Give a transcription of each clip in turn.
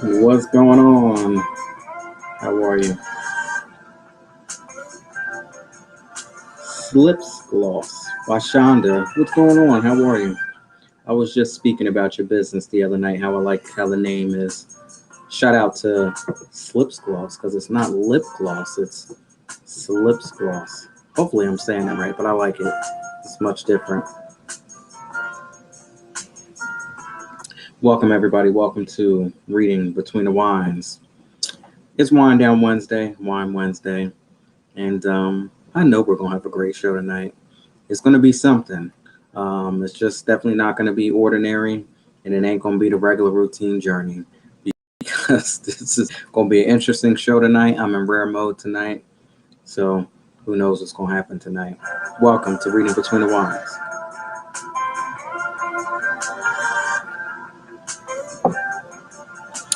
What's going on? How are you? Slips Gloss by Shonda. What's going on? How are you? I was just speaking about your business the other night, how I like how the name is. Shout out to Slips Gloss because it's not lip gloss, it's Slips Gloss. Hopefully I'm saying that right, but I like it. It's much different. Welcome everybody. Welcome to Reading Between the Wines. It's Wine Down Wednesday, Wine Wednesday, and I know we're gonna have a great show tonight. It's gonna be something. It's just definitely not gonna be ordinary, and it ain't gonna be the regular routine journey because this is gonna be an interesting show tonight. I'm in rare mode tonight, so who knows what's gonna happen tonight. Welcome to Reading Between the Wines.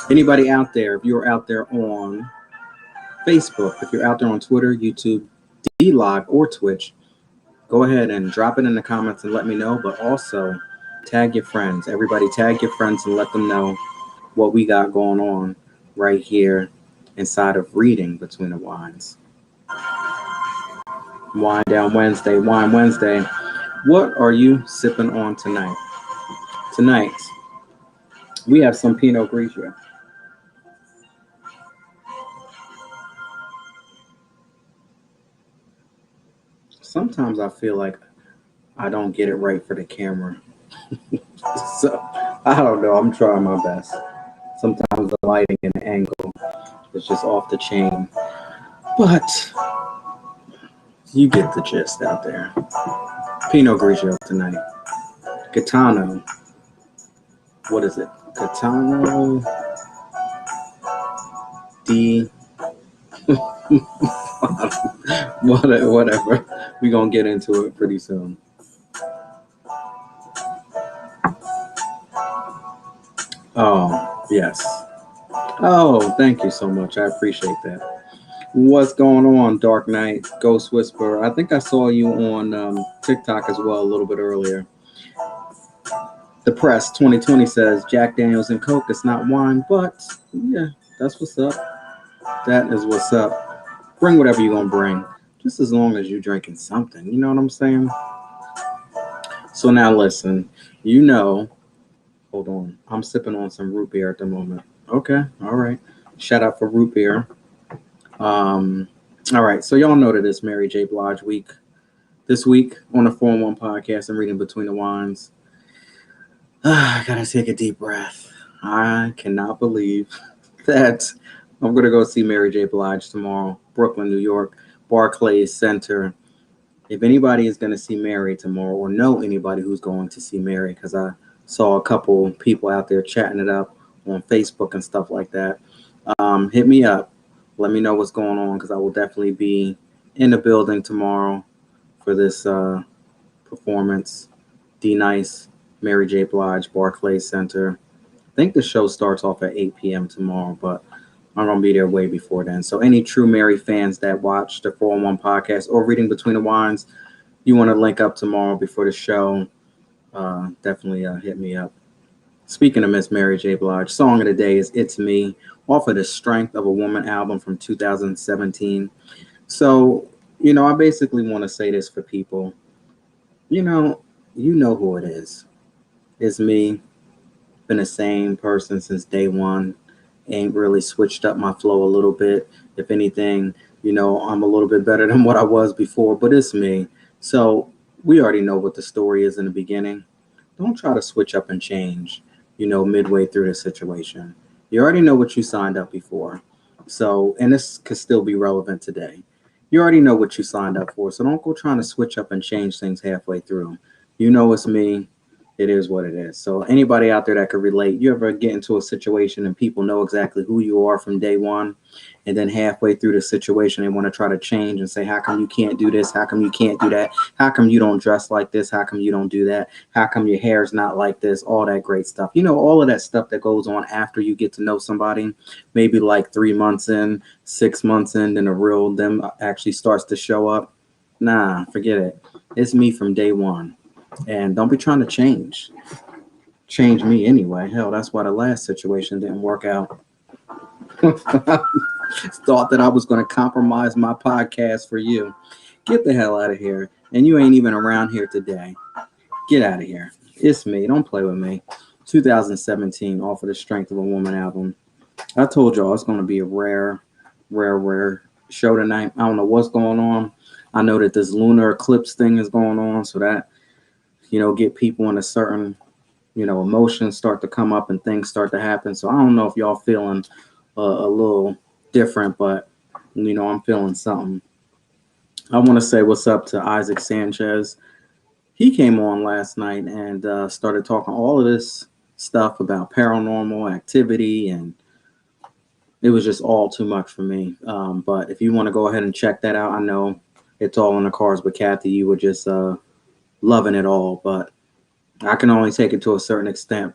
Anybody out there, if you're out there on Facebook, if you're out there on Twitter, YouTube, D-Live, or Twitch, go ahead and drop it in the comments and let me know, but also tag your friends. Everybody tag your friends and let them know what we got going on right here inside of Reading Between the Wines. Wine Down Wednesday, Wine Wednesday. What are you sipping on tonight? Tonight, we have some Pinot Grigio. Sometimes I feel like I don't get it right for the camera. So, I don't know. I'm trying my best. Sometimes the lighting and the angle is just off the chain. But you get the gist out there. Pinot Grigio tonight. Gitano. What is it? Gitano D. Whatever. We're going to get into it pretty soon. Oh, yes. Oh, thank you so much. I appreciate that. What's going on, Dark Knight, Ghost Whisperer? I think I saw you on TikTok as well a little bit earlier. The Press 2020 says Jack Daniels and Coke is not wine, but yeah, that's what's up. That is what's up. Bring whatever you're going to bring, just as long as you're drinking something. You know what I'm saying? So now listen, hold on. I'm sipping on some root beer at the moment. Okay, all right. Shout out for root beer. All right, so y'all know that it's Mary J. Blige week. This week on the 4-1 podcast, I'm reading Between the Wines. I gotta take a deep breath. I cannot believe that I'm gonna go see Mary J. Blige tomorrow, Brooklyn, New York, Barclays Center. If anybody is gonna see Mary tomorrow, or know anybody who's going to see Mary, because I saw a couple people out there chatting it up on Facebook and stuff like that, hit me up. Let me know what's going on, because I will definitely be in the building tomorrow for this performance. D-Nice, Mary J. Blige, Barclays Center. I think the show starts off at 8 p.m. tomorrow, but I'm going to be there way before then. So any true Mary fans that watch the 4-1 podcast or Reading Between the Wines, you want to link up tomorrow before the show, definitely hit me up. Speaking of Miss Mary J. Blige, song of the day is It's Me, off of the Strength of a Woman album from 2017. So, I basically want to say this for people. You know who it is. It's me. Been the same person since day one. Ain't really switched up my flow a little bit. If anything, I'm a little bit better than what I was before, but it's me. So we already know what the story is in the beginning. Don't try to switch up and change, midway through the situation. You already know what you signed up before. So, and this could still be relevant today. You already know what you signed up for. So don't go trying to switch up and change things halfway through. It's me. It is what it is. So anybody out there that could relate, you ever get into a situation and people know exactly who you are from day one, and then halfway through the situation they want to try to change and say, how come you can't do this? How come you can't do that? How come you don't dress like this? How come you don't do that? How come your hair's not like this? All that great stuff. You know, all of that stuff that goes on after you get to know somebody, maybe like 3 months in, 6 months in, then the real them actually starts to show up. Nah, forget it. It's me from day one. And don't be trying to change me anyway. Hell, that's why the last situation didn't work out. Thought that I was going to compromise my podcast for you. Get the hell out of here. And you ain't even around here today. Get out of here. It's me. Don't play with me. 2017, off of the Strength of a Woman album. I told y'all it's going to be a rare show tonight. I don't know what's going on. I know that this lunar eclipse thing is going on, so that, get people in a certain, emotions start to come up and things start to happen. So I don't know if y'all feeling a little different, but, I'm feeling something. I want to say what's up to Isaac Sanchez. He came on last night and started talking all of this stuff about paranormal activity, and it was just all too much for me. But if you want to go ahead and check that out, I know it's all in the cards with Kathy. You were just loving it all, but I can only take it to a certain extent.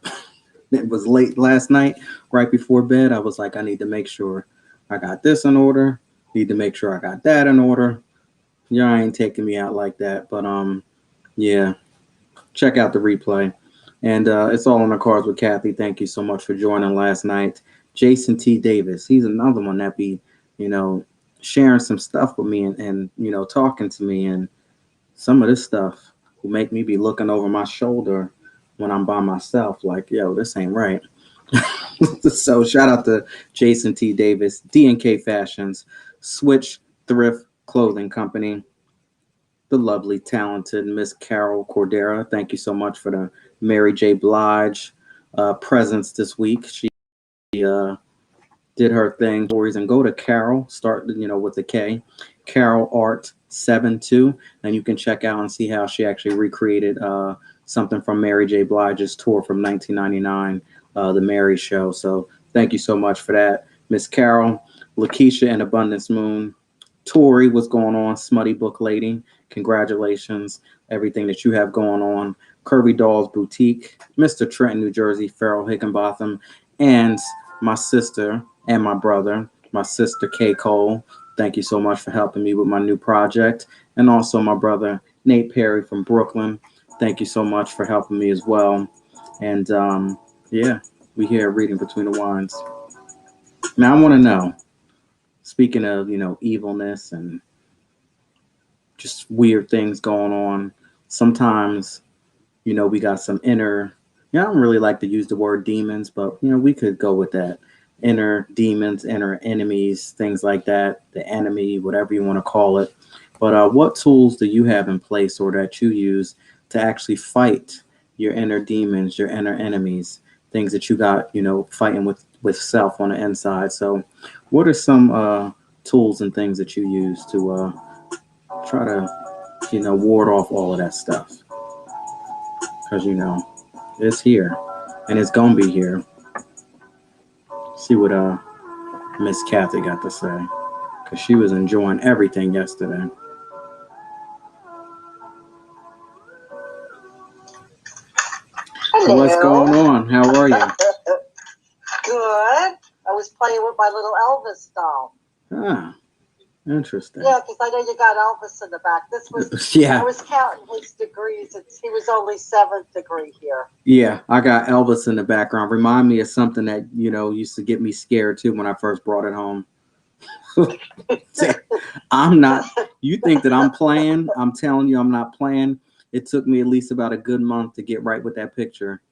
It was late last night, right before bed. I was like, I need to make sure I got this in order. Need to make sure I got that in order. Y'all ain't taking me out like that, but yeah. Check out the replay, and it's all in the cards with Kathy. Thank you so much for joining last night. Jason T. Davis, he's another one that be, sharing some stuff with me and talking to me, and some of this stuff will make me be looking over my shoulder when I'm by myself, like, yo, this ain't right. So shout out to Jason T. Davis, D&K Fashions, Switch Thrift Clothing Company, the lovely, talented Miss Carol Cordera. Thank you so much for the Mary J. Blige presence this week. She did her thing, stories, and go to Carol, start with the K, Carol Art 72, and you can check out and see how she actually recreated something from Mary J. Blige's tour from 1999, The Mary Show. So thank you so much for that, Miss Carol. Lakeisha and Abundance Moon. Tori, what's going on? Smutty Book Lady, congratulations. Everything that you have going on. Curvy Dolls Boutique, Mr. Trenton, New Jersey, Farrell Higginbotham, and my sister and my brother, my sister K. Cole. Thank you so much for helping me with my new project. And also my brother, Nate Perry from Brooklyn. Thank you so much for helping me as well. And yeah, we here reading between the lines. Now I want to know, speaking of, evilness and just weird things going on, sometimes, we got some inner, I don't really like to use the word demons, but, we could go with that. Inner demons, inner enemies, things like that, the enemy, whatever you want to call it. But what tools do you have in place or that you use to actually fight your inner demons, your inner enemies, things that you got, fighting with self on the inside? So what are some tools and things that you use to try to, ward off all of that stuff? Because, it's here and it's going to be here. See what Miss Kathy got to say, because she was enjoying everything yesterday. Hello. So what's going on? How are you? Good. I was playing with my little Elvis doll. Ah, interesting. Yeah, because I know you got Elvis in the back. This was, yeah. I was counting his degrees. He was only 7th degree here. Yeah, I got Elvis in the background. Remind me of something that, used to get me scared too when I first brought it home. I'm not, you think that I'm playing? I'm telling you, I'm not playing. It took me at least about a good month to get right with that picture.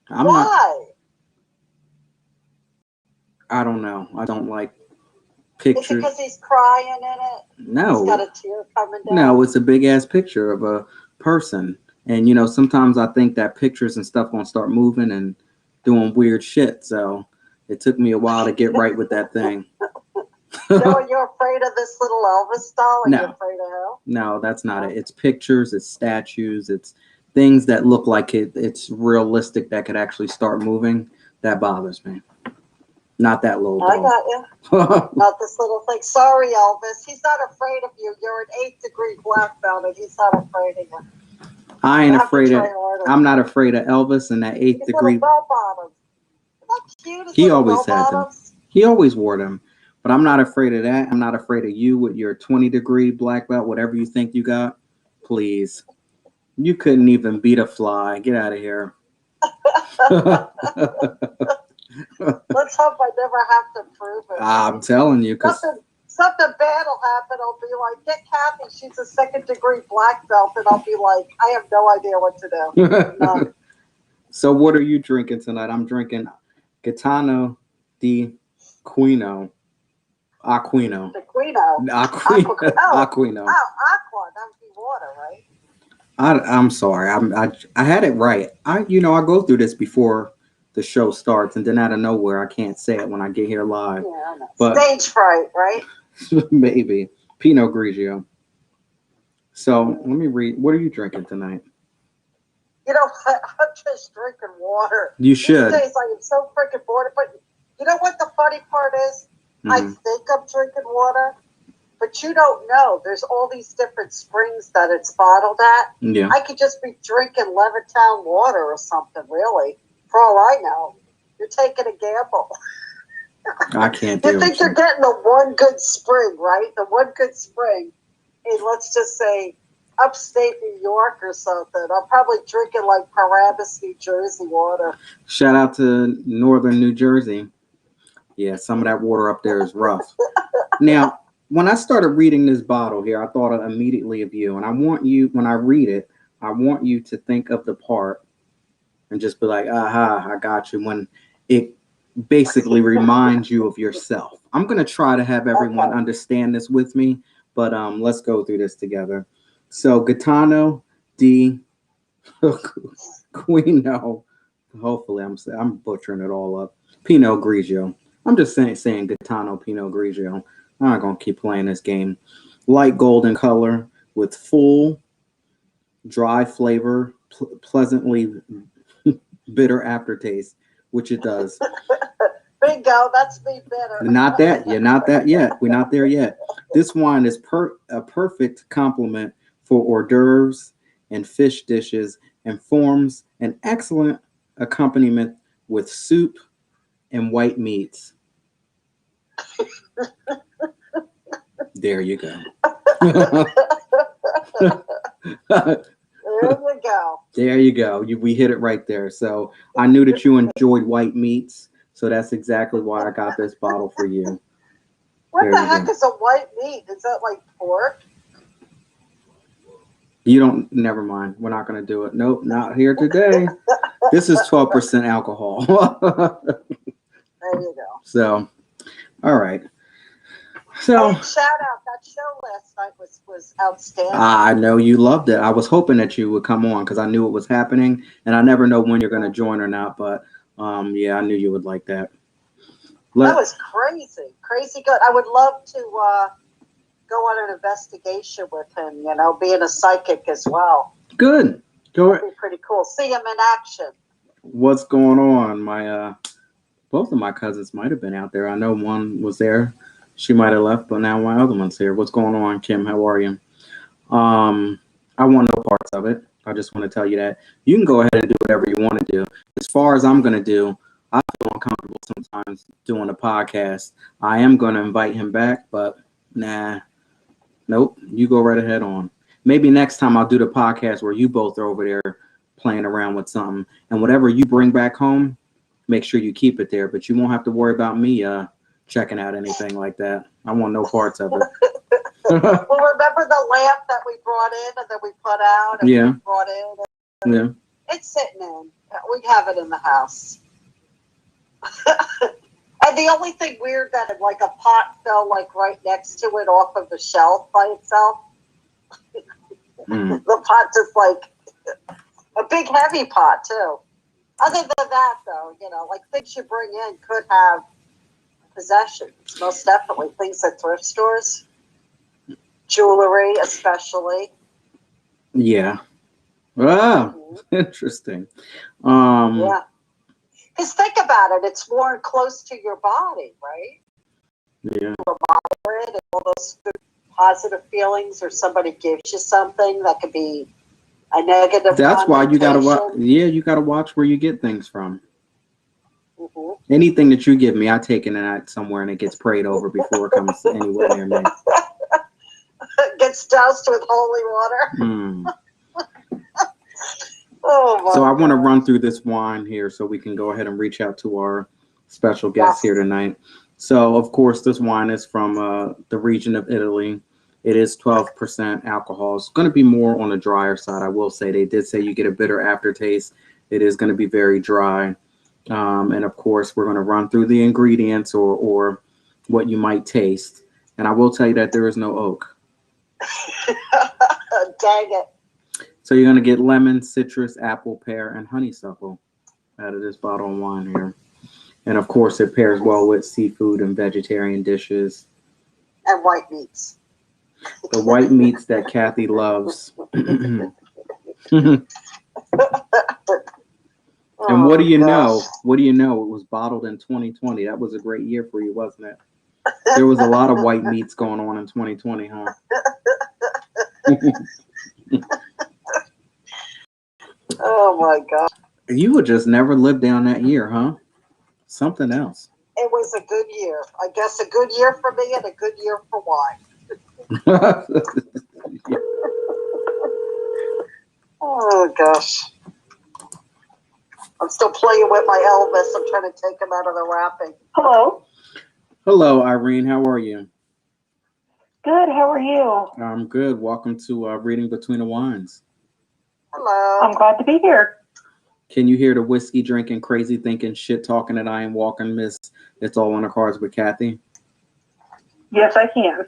Why? I don't know. I don't like pictures. Is it because he's crying in it? No. He's got a tear coming down? No, it's a big ass picture of a person. And, sometimes I think that pictures and stuff gonna start moving and doing weird shit. So it took me a while to get right with that thing. No, you're afraid of this little Elvis doll? Are you afraid of him? No, that's not it. It's pictures, it's statues, it's things that look like it's realistic that could actually start moving, that bothers me. Not that little I dog. got you. Not this little thing. Sorry, Elvis. He's not afraid of you. You're an 8th degree black belt, and he's not afraid of you. I ain't afraid of. Harder. I'm not afraid of Elvis and that 8th degree. Little bell bottoms. Isn't that cute? He always had them. He always wore them. But I'm not afraid of that. I'm not afraid of you with your 20 degree black belt, whatever you think you got. Please. You couldn't even beat a fly. Get out of here. Let's hope I never have to prove it. I'm telling you, because something bad will happen. I'll be like, get Kathy. She's a 2nd degree black belt, and I'll be like, I have no idea what to do. None. So what are you drinking tonight? I'm drinking Gitano di Aquino. Aquino. Aquino. Aquino. Oh, aqua. That would be water, right? I'm sorry. I had it right. I go through this before the show starts, and then out of nowhere, I can't say it when I get here live. Yeah, I know. But stage fright, right? maybe Pinot Grigio. So let me read. What are you drinking tonight? You know, I'm just drinking water. You should. These days, I am so freaking bored. But you know what the funny part is? Mm-hmm. I think I'm drinking water, but you don't know. There's all these different springs that it's bottled at. Yeah. I could just be drinking Levittown water or something, really. For all I know, you're taking a gamble. I can't do it. You think you're getting the one good spring, right? The one good spring in, let's just say, upstate New York or something. I'm probably drinking like Paramus, New Jersey water. Shout out to northern New Jersey. Yeah, some of that water up there is rough. Now, when I started reading this bottle here, I thought immediately of you. And I want you, when I read it, I want you to think of the part and just be like, aha, I got you. When it basically reminds you of yourself. I'm going to try to have everyone understand this with me, but let's go through this together. So, Gitano di Aquino. Hopefully, I'm butchering it all up. Pinot Grigio. I'm just saying Gitano Pinot Grigio. I'm not going to keep playing this game. Light golden color with full, dry flavor, pleasantly bitter aftertaste, which it does. Bingo, that's me bitter. Not that. You're not that yet. We're not there yet. This wine is a perfect complement for hors d'oeuvres and fish dishes and forms an excellent accompaniment with soup and white meats. There you go. There we go. There you go. We hit it right there. So I knew that you enjoyed white meats. So that's exactly why I got this bottle for you. What the heck is a white meat? Is that like pork? You don't, never mind. We're not going to do it. Nope, not here today. This is 12% alcohol. There you go. So, all right. So, hey, shout out. That show last night was outstanding. I know you loved it. I was hoping that you would come on because I knew it was happening, and I never know when you're going to join or not. But yeah, I knew you would like that. That was crazy good. I would love to go on an investigation with him. You know, being a psychic as well. Good. That'd be pretty cool. See him in action. What's going on? My both of my cousins might have been out there. I know one was there. She might have left, but now my other one's here. What's going on, Kim? How are you? I want no parts of it. I just want to tell you that you can go ahead and do whatever you want to do. As far as I'm going to do, I feel uncomfortable sometimes doing a podcast. I am going to invite him back, but nope. You go right ahead on. Maybe next time I'll do the podcast where you both are over there playing around with something, and whatever you bring back home, make sure you keep it there. But you won't have to worry about me checking out anything like that. I want no parts of it. Well, remember the lamp that we brought in and then we put out and we brought in? Yeah. It's sitting in. We have it in the house. And the only thing weird that it, like a pot fell like right next to it off of the shelf by itself. The pot just like a big heavy pot too. Other than that though, you know, like things you bring in could have possessions, most definitely. Things at thrift stores, jewelry especially. Yeah. Ah, Interesting. Yeah. Because think about it, it's more close to your body, right? Yeah. And all those good positive feelings, or somebody gives you something that could be a negative. That's why you gotta watch. Yeah, you gotta watch where you get things from. Mm-hmm. Anything that you give me, I take it out somewhere and it gets prayed over before it comes anywhere near me. Gets doused with holy water. Mm. Oh my So I want to God. run through this wine here so we can go ahead and reach out to our special guests here tonight. So, of course, this wine is from the region of Italy. It is 12% alcohol. It's going to be more on the drier side. I will say they did say you get a bitter aftertaste. It is going to be very dry. And of course, we're going to run through the ingredients or what you might taste. And I will tell you that there is no oak. Dang it. So you're going to get lemon, citrus, apple, pear, and honeysuckle out of this bottle of wine here. And of course, it pairs well with seafood and vegetarian dishes. And white meats. The white meats that Kathy loves. And what do you know? What do you know? It was bottled in 2020. That was a great year for you, wasn't it? There was a lot of white meats going on in 2020, huh? Oh my God. You would just never live down that year, huh? Something else. It was a good year. I guess a good year for me and a good year for wine. Oh gosh. I'm still playing with my Elvis. I'm trying to take him out of the wrapping. Hello. Hello, Irene. How are you? Good. How are you? I'm good. Welcome to Reading Between the Wines. Hello. I'm glad to be here. Can you hear the whiskey drinking, crazy thinking, shit talking that I am walking, Miss? It's all on the cards with Kathy. Yes, I can.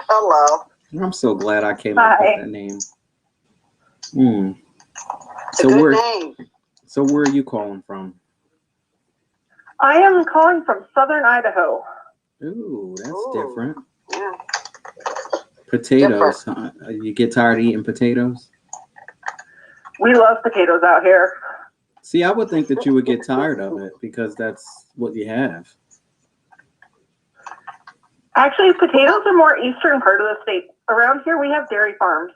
Hello. I'm so glad I came up with that name. It's a good name. So where are you calling from? I am calling from southern Idaho. Ooh, that's different. Yeah. Potatoes, huh? You get tired of eating potatoes? We love potatoes out here. See, I would think that you would get tired of it because that's what you have. Actually, potatoes are more eastern part of the state. Around here, we have dairy farms.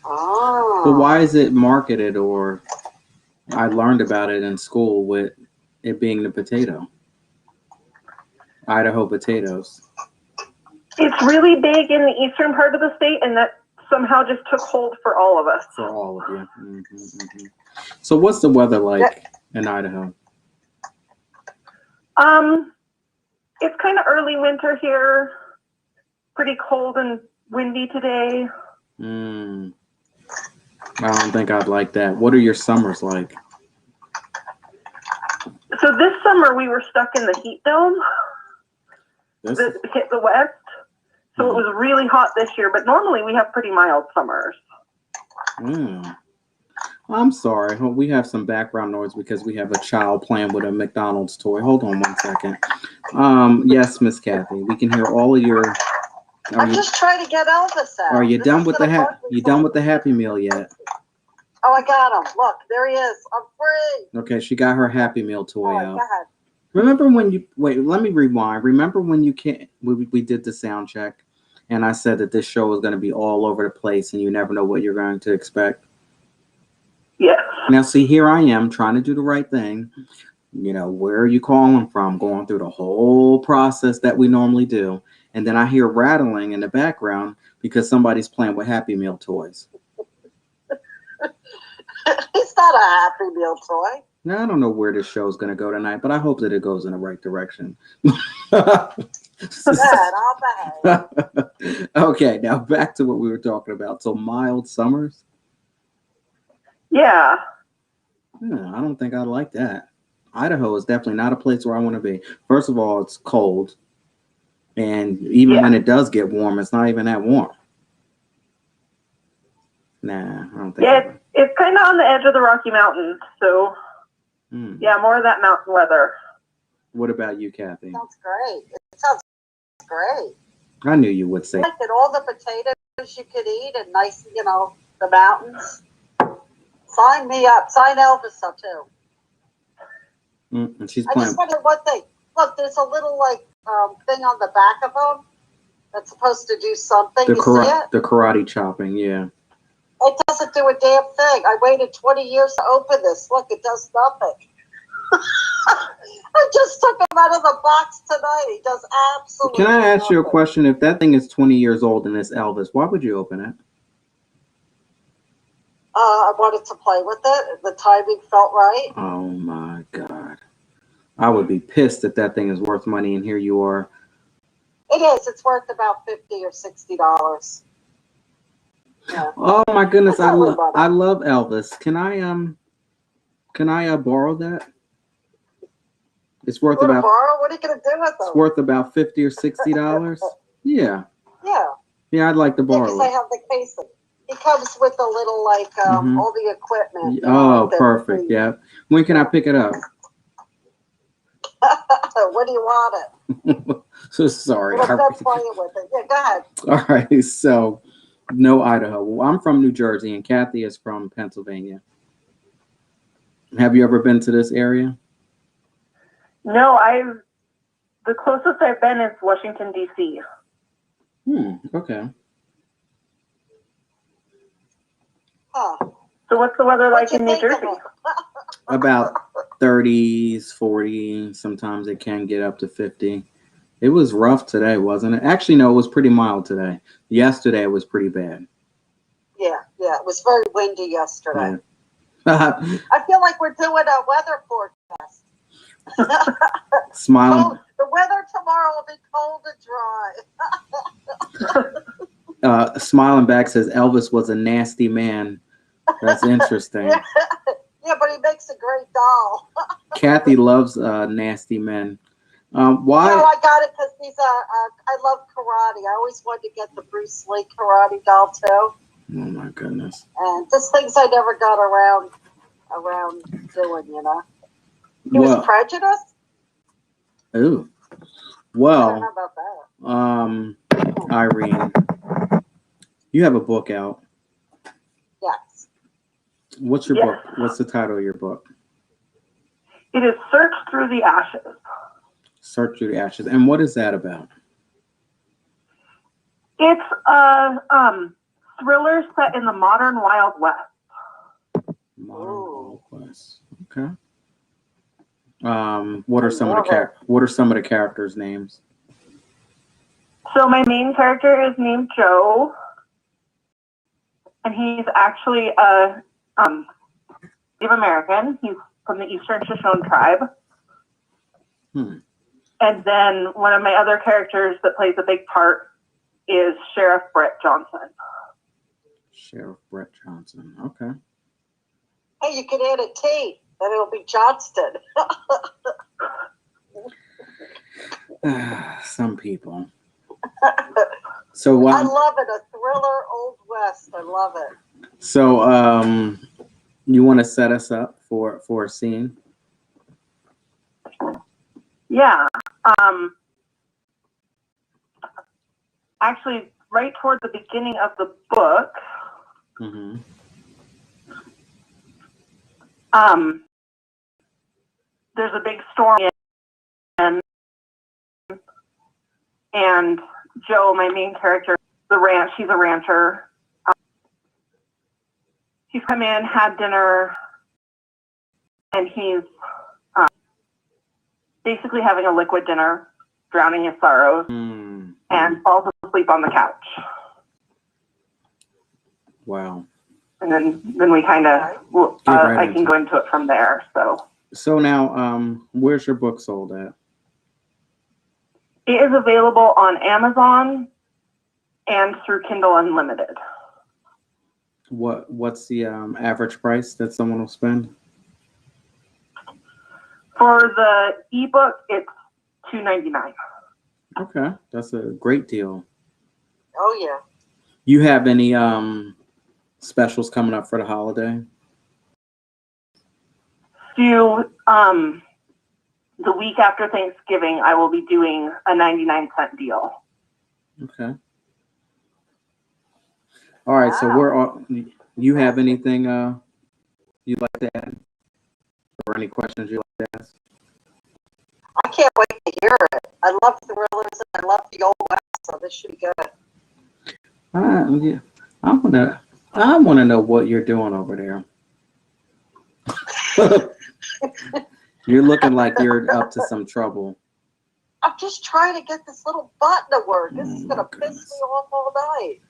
Oh. But why is it marketed, or I learned about it in school with it being the potato? Idaho potatoes. It's really big in the eastern part of the state, and that somehow just took hold for all of us. For all of you. Mm-hmm. So what's the weather like in Idaho? It's kind of early winter here. Pretty cold and windy today. I don't think I'd like that. What are your summers like? So this summer we were stuck in the heat dome that hit the west. So it was really hot this year, but normally we have pretty mild summers. I'm sorry. We have some background noise because we have a child playing with a McDonald's toy. Hold on 1 second. Yes, Miss Kathy, we can hear all of your. I'm just trying to get Elvis out. Are you done with the You done with the Happy Meal yet? Oh, I got him. Look, there he is. I'm free. Okay, she got her Happy Meal toy out. Go ahead. Remember when you let me rewind. Remember when you we did the sound check, and I said that this show was going to be all over the place, and you never know what you're going to expect. Yeah. Now, see, here I am trying to do the right thing. You know, where are you calling from? Going through the whole process that we normally do, and then I hear rattling in the background because somebody's playing with Happy Meal toys. It's not a Happy Meal toy. Now, I don't know where this show is going to go tonight, but I hope that it goes in the right direction. Okay, now back to what we were talking about. So mild summers? Yeah. I don't think I like that. Idaho is definitely not a place where I want to be. First of all, it's cold. And even when it does get warm, it's not even that warm. Nah, I don't think. Yeah, it's kind of on the edge of the Rocky Mountains, so yeah, more of that mountain weather. What about you, Kathy? Sounds great. It sounds great. I knew you would say. I like that all the potatoes burgers you could eat and nice, the mountains. Sign me up. Sign Elvis up too. And she's I playing just wondered one thing. Look, there's a little thing on the back of them that's supposed to do something. the You see it? the karate chopping. Yeah. It doesn't do a damn thing. I waited 20 years to open this. Look, it does nothing. I just took him out of the box tonight. He does absolutely Can I ask nothing. you a question? If that thing is 20 years old and it's Elvis, why would you open it? I wanted to play with it. The timing felt right. Oh my God. I would be pissed if that thing is worth money and here you are. It is. It's worth about $50 or $60. Yeah. Oh my goodness, That's all we want. I love Elvis. Can I borrow that? It's worth You want to about borrow? What are you going to do with it's them? worth about $50 or $60. Yeah. Yeah. Yeah, I'd like to Yeah, borrow because I it. have the casing. It comes with a little, Mhm. all the equipment. Oh, perfect. Yeah. When can I pick it up? When do you want it? So sorry. When I'm done playing with it. Yeah, go ahead. All right. So, no Idaho. Well, I'm from New Jersey and Kathy is from Pennsylvania. Have you ever been to this area? No, the closest I've been is Washington, D.C. Okay. Huh. So what's the weather like What'd you in New think of Jersey? it? About 30s, 40. Sometimes it can get up to 50. It was rough today, wasn't it? Actually, no, it was pretty mild today. Yesterday, it was pretty bad. Yeah. It was very windy yesterday. Yeah. I feel like we're doing a weather forecast. Smiling. The weather tomorrow will be cold and dry. Smiling back says Elvis was a nasty man. That's interesting. Yeah, but he makes a great doll. Kathy loves nasty men. Why? I got it because I love karate. I always wanted to get the Bruce Lee karate doll too. Oh my goodness. And just things I never got around doing, He was prejudiced? Ooh. I don't Well, know about that. Irene, you have a book out. Yes. What's your Yes. book? What's the title of your book? It is Search Through the Ashes. Search Through the Ashes. And what is that about? It's a thriller set in the modern Wild West. Modern Ooh. Wild West. Okay. What are some of the characters' names? So my main character is named Joe, and he's actually a Native American. He's from the Eastern Shoshone tribe. And then one of my other characters that plays a big part is Sheriff Brett Johnson. Sheriff Brett Johnson. Okay. Hey, you could add a T, then it'll be Johnston. Some people. So I love it. A thriller, Old West. I love it. So you want to set us up for a scene? Yeah. Actually, right toward the beginning of the book, there's a big storm and Joe, my main character, he's a rancher. He's come in, had dinner, and he's basically having a liquid dinner, drowning his sorrows, and falls asleep on the couch. Wow. And then we kind of, I can go into it from there. So now, where's your book sold at? It is available on Amazon and through Kindle Unlimited. What's the average price that someone will spend? For the ebook, it's $2.99. Okay, that's a great deal. Oh yeah. You have any specials coming up for the holiday? The week after Thanksgiving, I will be doing a 99-cent deal. Okay. All right, so Wow. we're all. You have anything you'd like to add, or any questions you'd like to ask? I can't wait to hear it. I love thrillers and I love the old west, so this should be good. Yeah, I wanna know what you're doing over there. You're looking like you're up to some trouble. I'm just trying to get this little button to work. This is Oh, gonna my piss goodness. me off all night.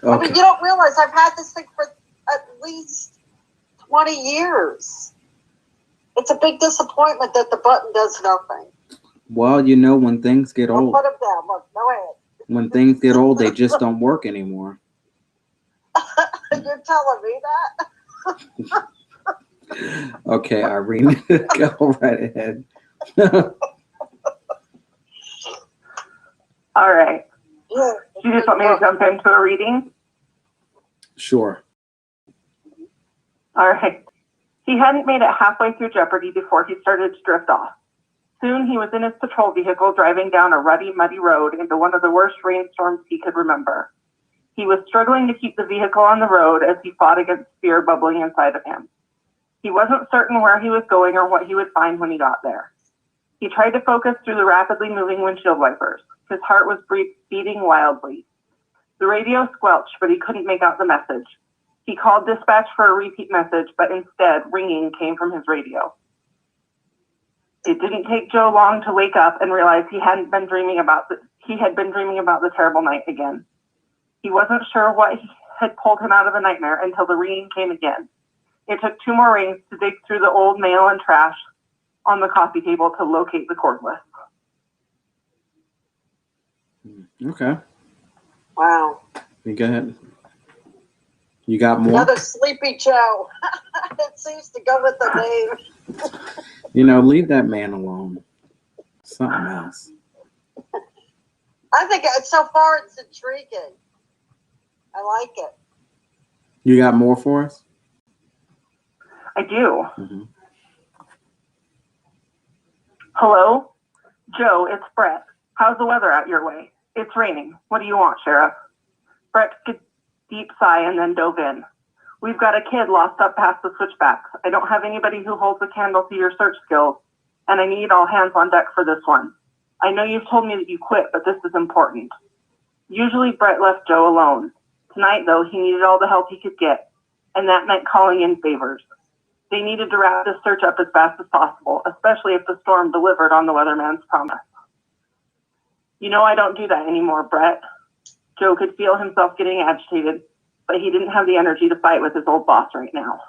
I Okay. mean, you don't realize I've had this thing for at least 20 years. It's a big disappointment that the button does nothing. Well, you know, when things get I'll old, put him down. Look, no hand. when things get old, they just don't work anymore. You're telling me that? Okay, Irene, go right ahead. All right. Yeah. Do you just want me to jump into a reading? Sure. All right. He hadn't made it halfway through Jeopardy before he started to drift off. Soon he was in his patrol vehicle driving down a rutty, muddy road into one of the worst rainstorms he could remember. He was struggling to keep the vehicle on the road as he fought against fear bubbling inside of him. He wasn't certain where he was going or what he would find when he got there. He tried to focus through the rapidly moving windshield wipers. His heart was beating wildly. The radio squelched, but he couldn't make out the message. He called dispatch for a repeat message, but instead, ringing came from his radio. It didn't take Joe long to wake up and realize he had been dreaming about the terrible night again. He wasn't sure what had pulled him out of the nightmare until the ringing came again. It took 2 more rings to dig through the old mail and trash on the coffee table to locate the cordless. Okay. Wow. You go ahead. You got more? Another Sleepy Joe. It seems to go with the name. You know, leave that man alone. Something else. I think so far it's intriguing. I like it. You got more for us? I do. Mm-hmm. Hello? Joe, it's Brett. How's the weather out your way? It's raining. What do you want, Sheriff? Brett took a deep sigh and then dove in. We've got a kid lost up past the switchbacks. I don't have anybody who holds a candle to your search skills, and I need all hands on deck for this one. I know you've told me that you quit, but this is important. Usually Brett left Joe alone. Tonight, though, he needed all the help he could get, and that meant calling in favors. They needed to wrap this search up as fast as possible, especially if the storm delivered on the weatherman's promise. You know I don't do that anymore, Brett. Joe could feel himself getting agitated, but he didn't have the energy to fight with his old boss right now.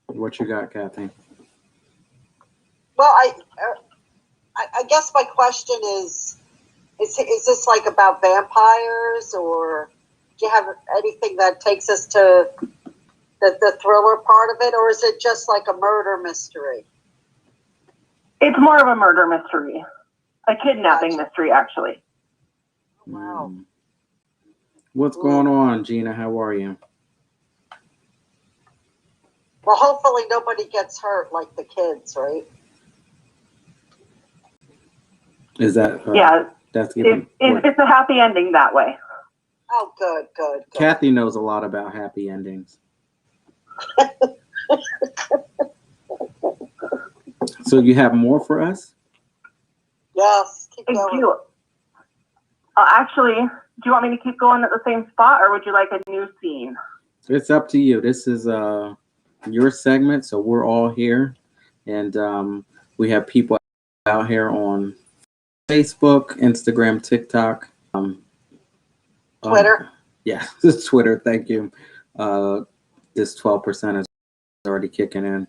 What you got, Kathy? Well, I guess my question is this like about vampires, or do you have anything that takes us to the thriller part of it, or is it just like a murder mystery? It's more of a murder mystery. A kidnapping mystery, actually. Wow. What's going on, Gina? How are you? Well, hopefully nobody gets hurt like the kids, right? Is that yeah? That's even. It's a happy ending that way. Oh, good. Kathy knows a lot about happy endings. So you have more for us? Yes, keep I going. do. Actually, do you want me to keep going at the same spot, or would you like a new scene? It's up to you. This is your segment, so we're all here, and we have people out here on Facebook, Instagram, TikTok, Twitter. Yeah, Twitter. Thank you. This 12% is already kicking in.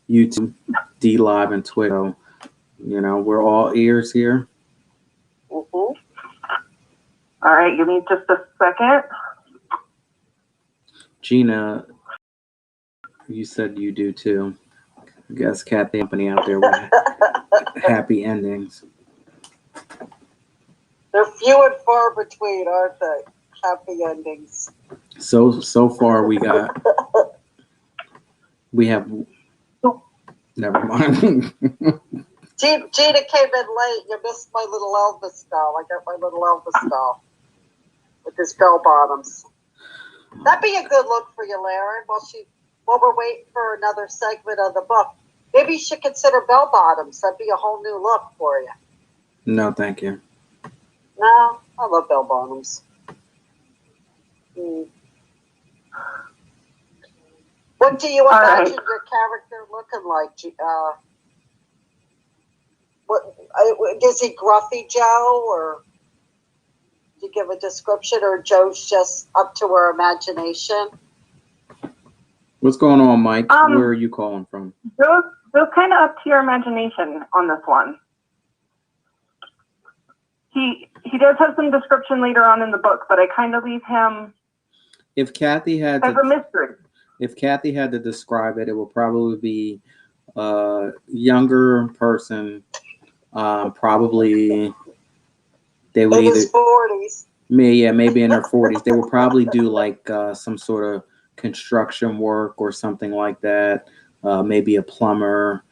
YouTube, D Live, and Twitter. You know, we're all ears here. Mm-hmm. All right, give me just a second. Gina, you said you do too. I guess Kathy company out there with happy endings. They're few and far between, aren't they? Happy endings. So far we have never mind. Gina came in late. You missed my little Elvis doll. I got my little Elvis doll with his bell bottoms. That'd be a good look for you, Larry. While we're waiting for another segment of the book, maybe you should consider bell bottoms. That'd be a whole new look for you. No, thank you. No, I love bell bottoms. What do you imagine your character looking like? Is he gruffy Joe, or do you give a description, or Joe's just up to her imagination? What's going on, Mike? Where are you calling from? Joe's kind of up to your imagination on this one. He does have some description later on in the book, but I kind of leave him if Kathy had as a mystery. If Kathy had to describe it, it would probably be a younger person. Probably they would in his 40s. Maybe in their 40s. They would probably do like some sort of construction work or something like that. Maybe a plumber.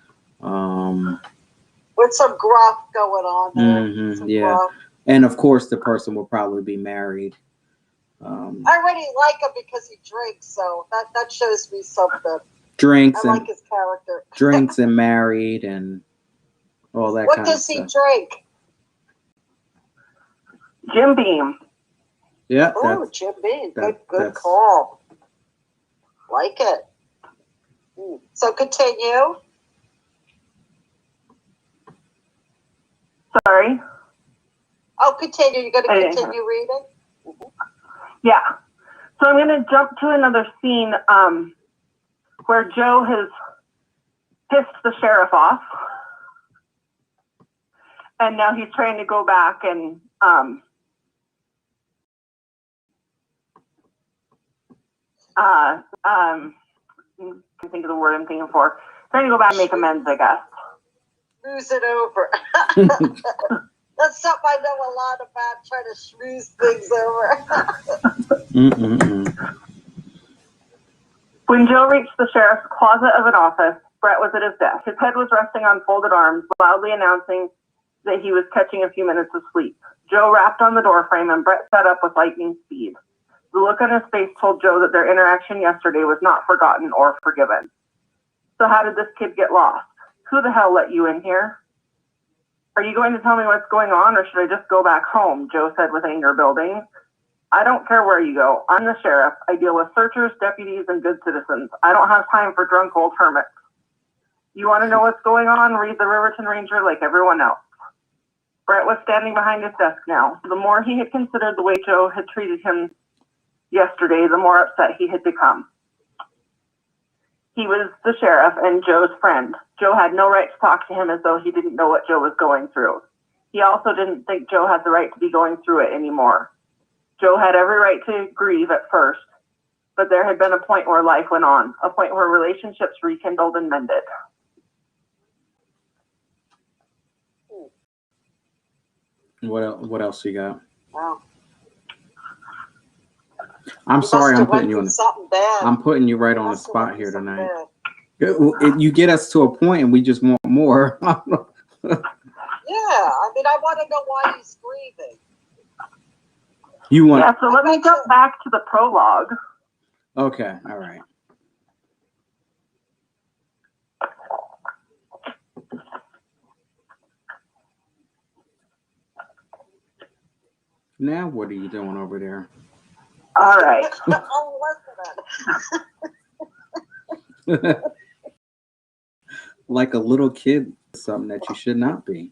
With some gruff going on there. Yeah. Gruff. And of course, the person will probably be married. I already like him because he drinks, so that shows me something. Drinks I like his character. Drinks and married and all that what kind of does stuff. He drink? Jim Beam. Yeah. Oh, Jim Beam. Good call. Like it. So continue. Sorry. Oh, continue. You're going to continue reading? Yeah. So I'm going to jump to another scene where Joe has pissed the sheriff off. And now he's trying to go back and I can't think of the word I'm thinking for. Trying to go back and make amends, I guess. Schmooze it over. That's something I know a lot about, trying to schmooze things over. When Joe reached the sheriff's closet of an office, Brett was at his desk. His head was resting on folded arms, loudly announcing that he was catching a few minutes of sleep. Joe rapped on the doorframe and Brett sat up with lightning speed. The look on his face told Joe that their interaction yesterday was not forgotten or forgiven. So how did this kid get lost? Who the hell let you in here? Are you going to tell me what's going on, or should I just go back home? Joe said with anger building. I don't care where you go. I'm the sheriff. I deal with searchers, deputies, and good citizens. I don't have time for drunk old hermits. You want to know what's going on? Read the Riverton Ranger like everyone else. Brett was standing behind his desk now. The more he had considered the way Joe had treated him yesterday, the more upset he had become. He was the sheriff and Joe's friend. Joe had no right to talk to him as though he didn't know what Joe was going through. He also didn't think Joe had the right to be going through it anymore. Joe had every right to grieve at first, but there had been a point where life went on, a point where relationships rekindled and mended. What else you got? Wow. I'm sorry, I'm putting you on. Something bad. I'm putting you right on the spot here tonight. You get us to a point, and we just want more. Yeah, I mean, I want to know why he's grieving. You want? Yeah, so let me jump back to the prologue. Okay, all right. Now, what are you doing over there? All right. Oh, listen. Like a little kid, something that you should not be.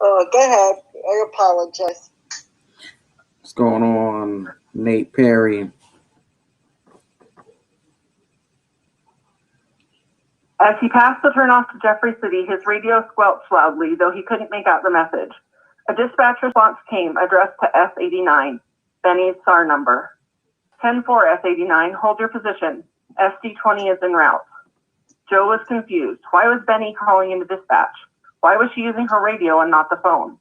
Oh, go ahead. I apologize. What's going on, Nate Perry? As he passed the turnoff to Jeffrey City, his radio squelched loudly, though he couldn't make out the message. A dispatch response came, addressed to S89, Benny's SAR number. 10-4 S89, hold your position. SD20 is en route. Joe was confused. Why was Benny calling into dispatch? Why was she using her radio and not the phone?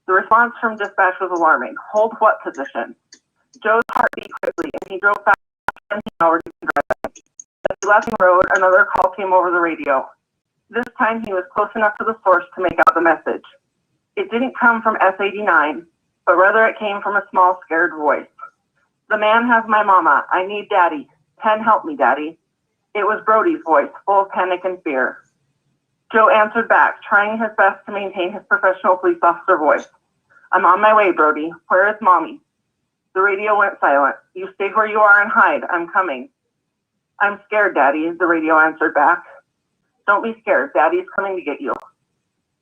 The response from dispatch was alarming. Hold what position? Joe's heart beat quickly, and he drove faster than he already been driving. As he left the road, another call came over the radio. This time he was close enough to the source to make out the message. It didn't come from S89, but rather it came from a small, scared voice. The man has my mama. I need daddy. Pen, help me, daddy. It was Brody's voice, full of panic and fear. Joe answered back, trying his best to maintain his professional police officer voice. I'm on my way, Brody. Where is mommy? The radio went silent. You stay where you are and hide. I'm coming. I'm scared, Daddy, the radio answered back. Don't be scared. Daddy's coming to get you.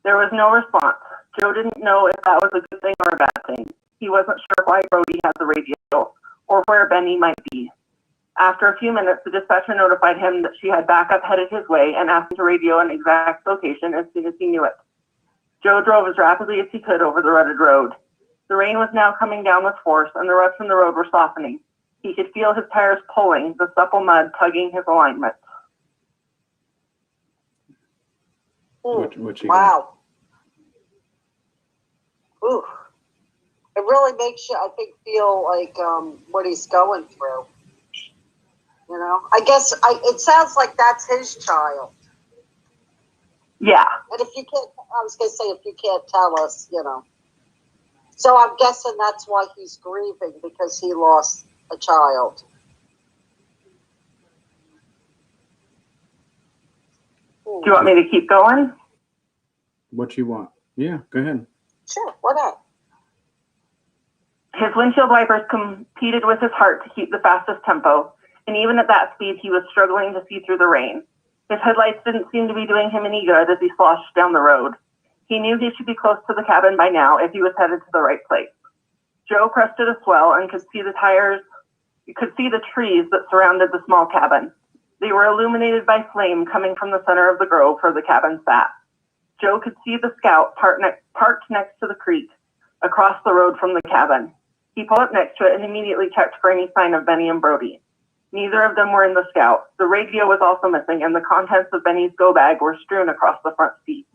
There was no response. Joe didn't know if that was a good thing or a bad thing. He wasn't sure why Brody had the radio or where Benny might be. After a few minutes, the dispatcher notified him that she had backup headed his way and asked him to radio an exact location as soon as he knew it. Joe drove as rapidly as he could over the rutted road. The rain was now coming down with force, and the ruts in the road were softening. He could feel his tires pulling, the supple mud tugging his alignment. What you wow. Ooh. It really makes you, I think, feel like what he's going through. You know, I guess it sounds like that's his child. Yeah. And if you can't, I was going to say, if you can't tell us, you know. So I'm guessing that's why he's grieving, because he lost a child. Do you want me to keep going? What you want? Yeah, go ahead. Sure, why not? His windshield wipers competed with his heart to keep the fastest tempo, and even at that speed, he was struggling to see through the rain. His headlights didn't seem to be doing him any good as he sloshed down the road. He knew he should be close to the cabin by now if he was headed to the right place. Joe crested a swell and could see the tires. You could see the trees that surrounded the small cabin. They were illuminated by flame coming from the center of the grove where the cabin sat. Joe could see the Scout parked next to the creek, across the road from the cabin. He pulled up next to it and immediately checked for any sign of Benny and Brody. Neither of them were in the Scout. The radio was also missing, and the contents of Benny's go bag were strewn across the front seat.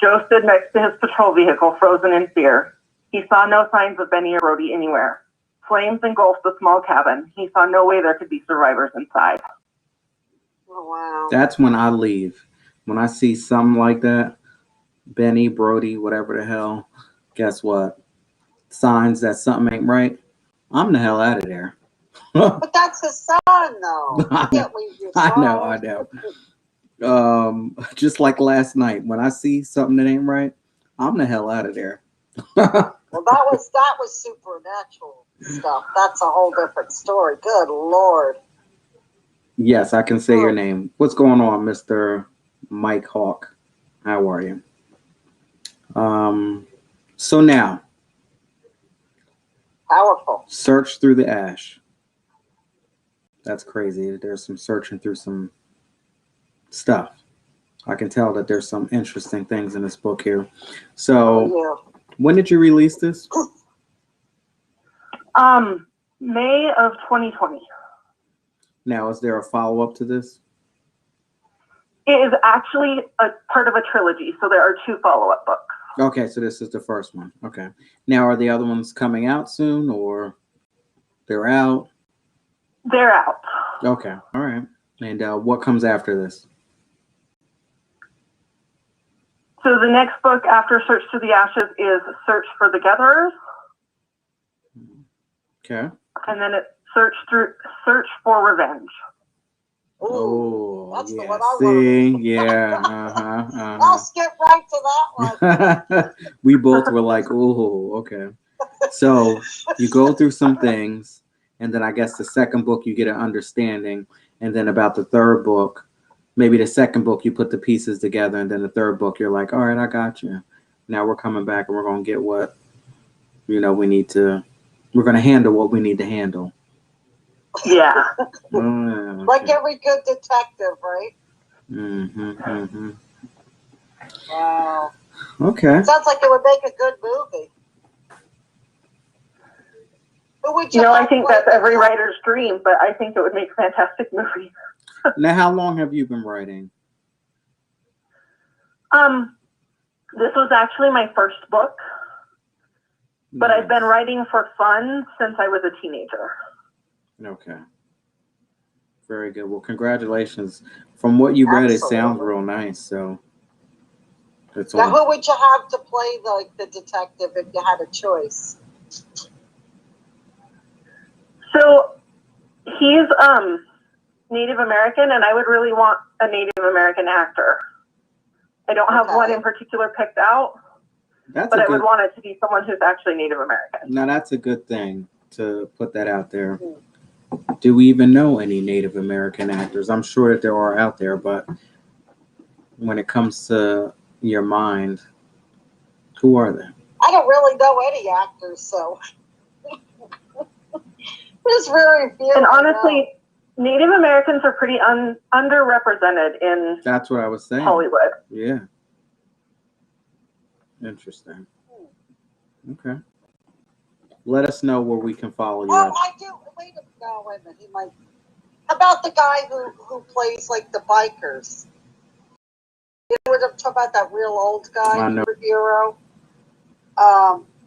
Joe stood next to his patrol vehicle, frozen in fear. He saw no signs of Benny or Brody anywhere. Flames engulfed the small cabin. He saw no way there could be survivors inside. Oh, wow. That's when I leave. When I see something like that, Benny, Brody, whatever the hell, guess what? Signs that something ain't right, I'm the hell out of there. But that's his son, though. You can't leave your son. I know. Just like last night, when I see something that ain't right, I'm the hell out of there. Well, that was supernatural stuff. That's a whole different story. Good Lord. Yes, I can say your name. What's going on, Mr. Mike Hawk? How are you? So now, powerful. Search through the ash. That's crazy. There's some searching through some stuff. I can tell that there's some interesting things in this book here. So, When did you release this? May of 2020. Now, is there a follow-up to this? It is actually a part of a trilogy, so there are 2 follow-up books. Okay, so this is the first one. Okay. Now, are the other ones coming out soon, or they're out? They're out. Okay, all right. And what comes after this? So the next book after Search Through the Ashes is Search for the Gatherers. Okay. And then it's Search for Revenge. Ooh, that's yeah. the one I See, wrote. yeah. I'll skip right to that one. We both were like, "Oh, okay." So you go through some things, and then I guess the second book you get an understanding, and then about the third book, maybe the second book you put the pieces together, and then the third book you're like, "All right, I got you." Now we're coming back, and we're gonna get what we need to. We're gonna handle what we need to handle. Yeah. Okay. Like every good detective, right? Mm-hmm. Wow. Okay. Sounds like it would make a good movie. Who would you I think that's every writer's dream, but I think it would make a fantastic movie. Now, how long have you been writing? This was actually my first book, but I've been writing for fun since I was a teenager. Okay. Very good. Well, congratulations. From what you read, it sounds Absolutely. real nice. So it's Now, on. who would you have to play the detective if you had a choice? So he's Native American, and I would really want a Native American actor. I don't have one in particular picked out, That's but a I would good. want it to be someone who's actually Native American. Now that's a good thing to put that out there. Do we even know any Native American actors? I'm sure that there are out there, but when it comes to your mind, who are they? I don't really know any actors, so there's very few. And honestly, Native Americans are pretty underrepresented in That's what I was saying. Hollywood. Yeah. Interesting. Okay. Let us know where we can follow you. Oh, I do. Wait a minute. He might. How about the guy who plays like the bikers? You know what I'm talking about? That real old guy, I know. superhero.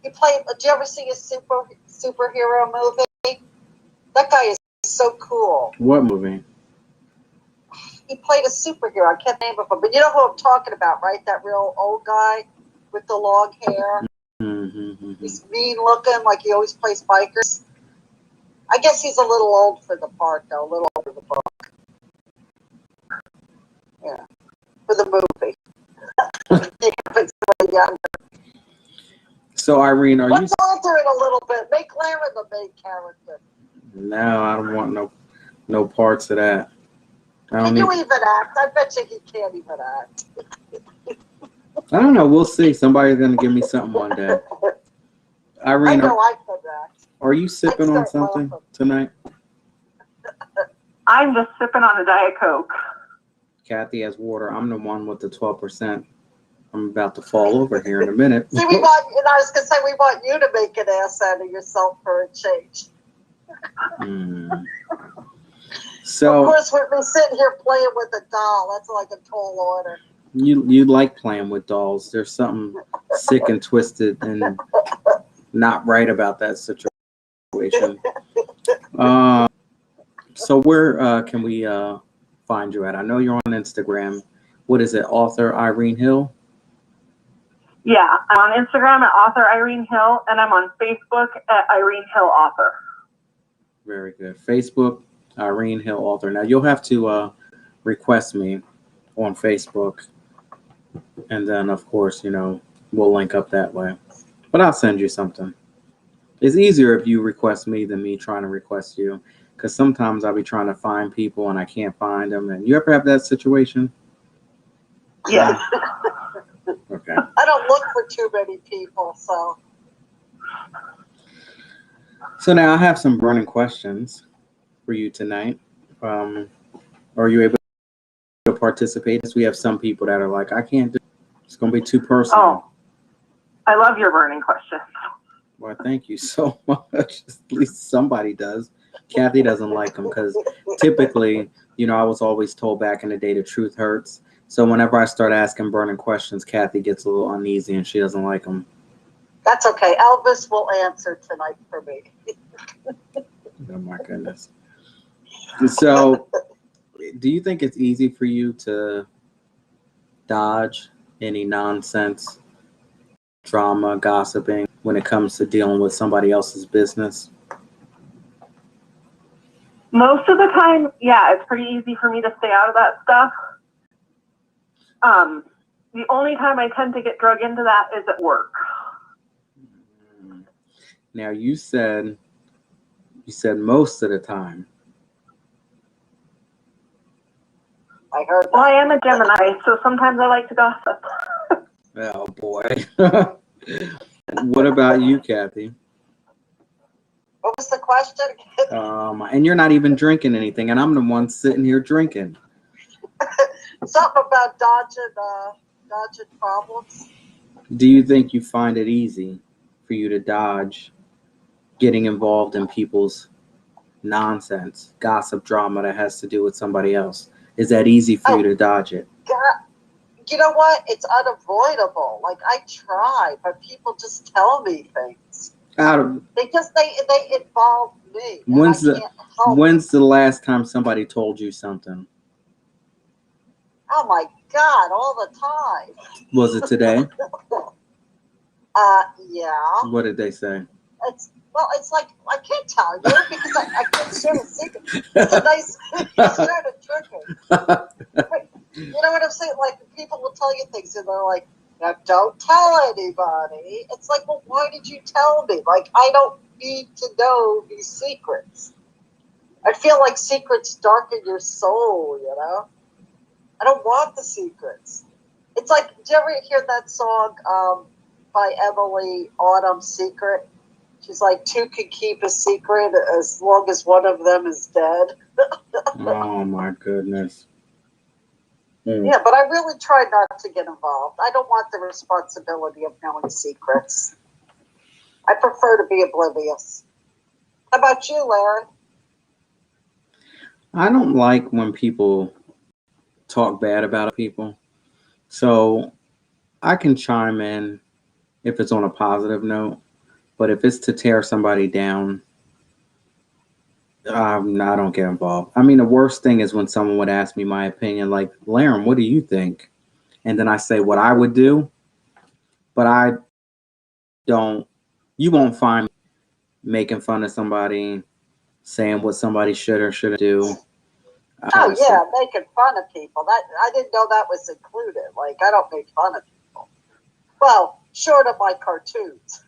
He played. Did you ever see a superhero movie? That guy is so cool. What movie? He played a superhero. I can't name of him, but you know who I'm talking about, right? That real old guy with the long hair. Mm-hmm. He's mean looking, like he always plays bikers. I guess he's a little old for the part, though. A little old for the book. Yeah, for the movie. It's really young. So Irene, are you? Let's alter it a little bit. Make Lara the main character. No, I don't want no parts of that. Can you even act? I bet you he can't even act. I don't know. We'll see. Somebody's gonna give me something one day. Irene, I know I could act. are you sipping on something tonight? I'm just sipping on a Diet Coke. Kathy has water. I'm the one with the 12%. I'm about to fall over here in a minute. See, we want, and I was gonna say, we want you to make an ass out of yourself for a change. So, of course, we're sitting here playing with a doll. That's like a tall order. You like playing with dolls. There's something sick and twisted and not right about that situation. So where can we find you at? I know you're on Instagram. What is it, author Irene Hill? Yeah, I'm on Instagram at author Irene Hill, and I'm on Facebook at Irene Hill Author. Very good. Facebook, Irene Hill Author. Now you'll have to request me on Facebook, and then of course, we'll link up that way. But I'll send you something. It's easier if you request me than me trying to request you, because sometimes I'll be trying to find people and I can't find them. And you ever have that situation? Yeah. Okay. I don't look for too many people, so. So now I have some burning questions for you tonight. Are you able to participate? We have some people that are like, I can't do it. It's going to be too personal. Oh, I love your burning questions. Well, thank you so much. At least somebody does. Kathy doesn't like them because typically, I was always told back in the day the truth hurts. So whenever I start asking burning questions, Kathy gets a little uneasy and she doesn't like them. That's okay. Elvis will answer tonight for me. Oh my goodness. So, do you think it's easy for you to dodge any nonsense, drama, gossiping when it comes to dealing with somebody else's business? Most of the time, yeah, it's pretty easy for me to stay out of that stuff. The only time I tend to get drug into that is at work. Now you said most of the time. I heard that. Well, I am a Gemini, so sometimes I like to gossip. Oh boy. What about you, Kathy? What was the question? And you're not even drinking anything, and I'm the one sitting here drinking. Something about dodging problems. Do you think you find it easy for you to dodge getting involved in people's nonsense, gossip, drama that has to do with somebody else? Is that easy for you to dodge it? God, you know what? It's unavoidable. Like, I try, but people just tell me things. Out of They involve me, and I when's the can't help it. when's the last time somebody told you something? Oh my God, all the time. Was it today? Yeah. What did they say? It's like I can't tell you because I can't share a secret. It's a nice sort of tricky. But you know what I'm saying? Like people will tell you things and they're like, now don't tell anybody. It's like, well, why did you tell me? Like I don't need to know these secrets. I feel like secrets darken your soul, you know? I don't want the secrets. It's like, did you ever hear that song by Emily Autumn, Secret? She's like, two can keep a secret as long as one of them is dead. Oh my goodness. Yeah, but I really try not to get involved. I don't want the responsibility of knowing secrets. I prefer to be oblivious. How about you, Larry? I don't like when people talk bad about people. So I can chime in if it's on a positive note, but if it's to tear somebody down, I don't get involved. I mean, the worst thing is when someone would ask me my opinion, like, Laren, what do you think? And then I say what I would do, but I don't, you won't find me making fun of somebody, saying what somebody should or shouldn't do. Oh yeah, making fun of people. That I didn't know that was included. Like I don't make fun of people. Well, short of my cartoons.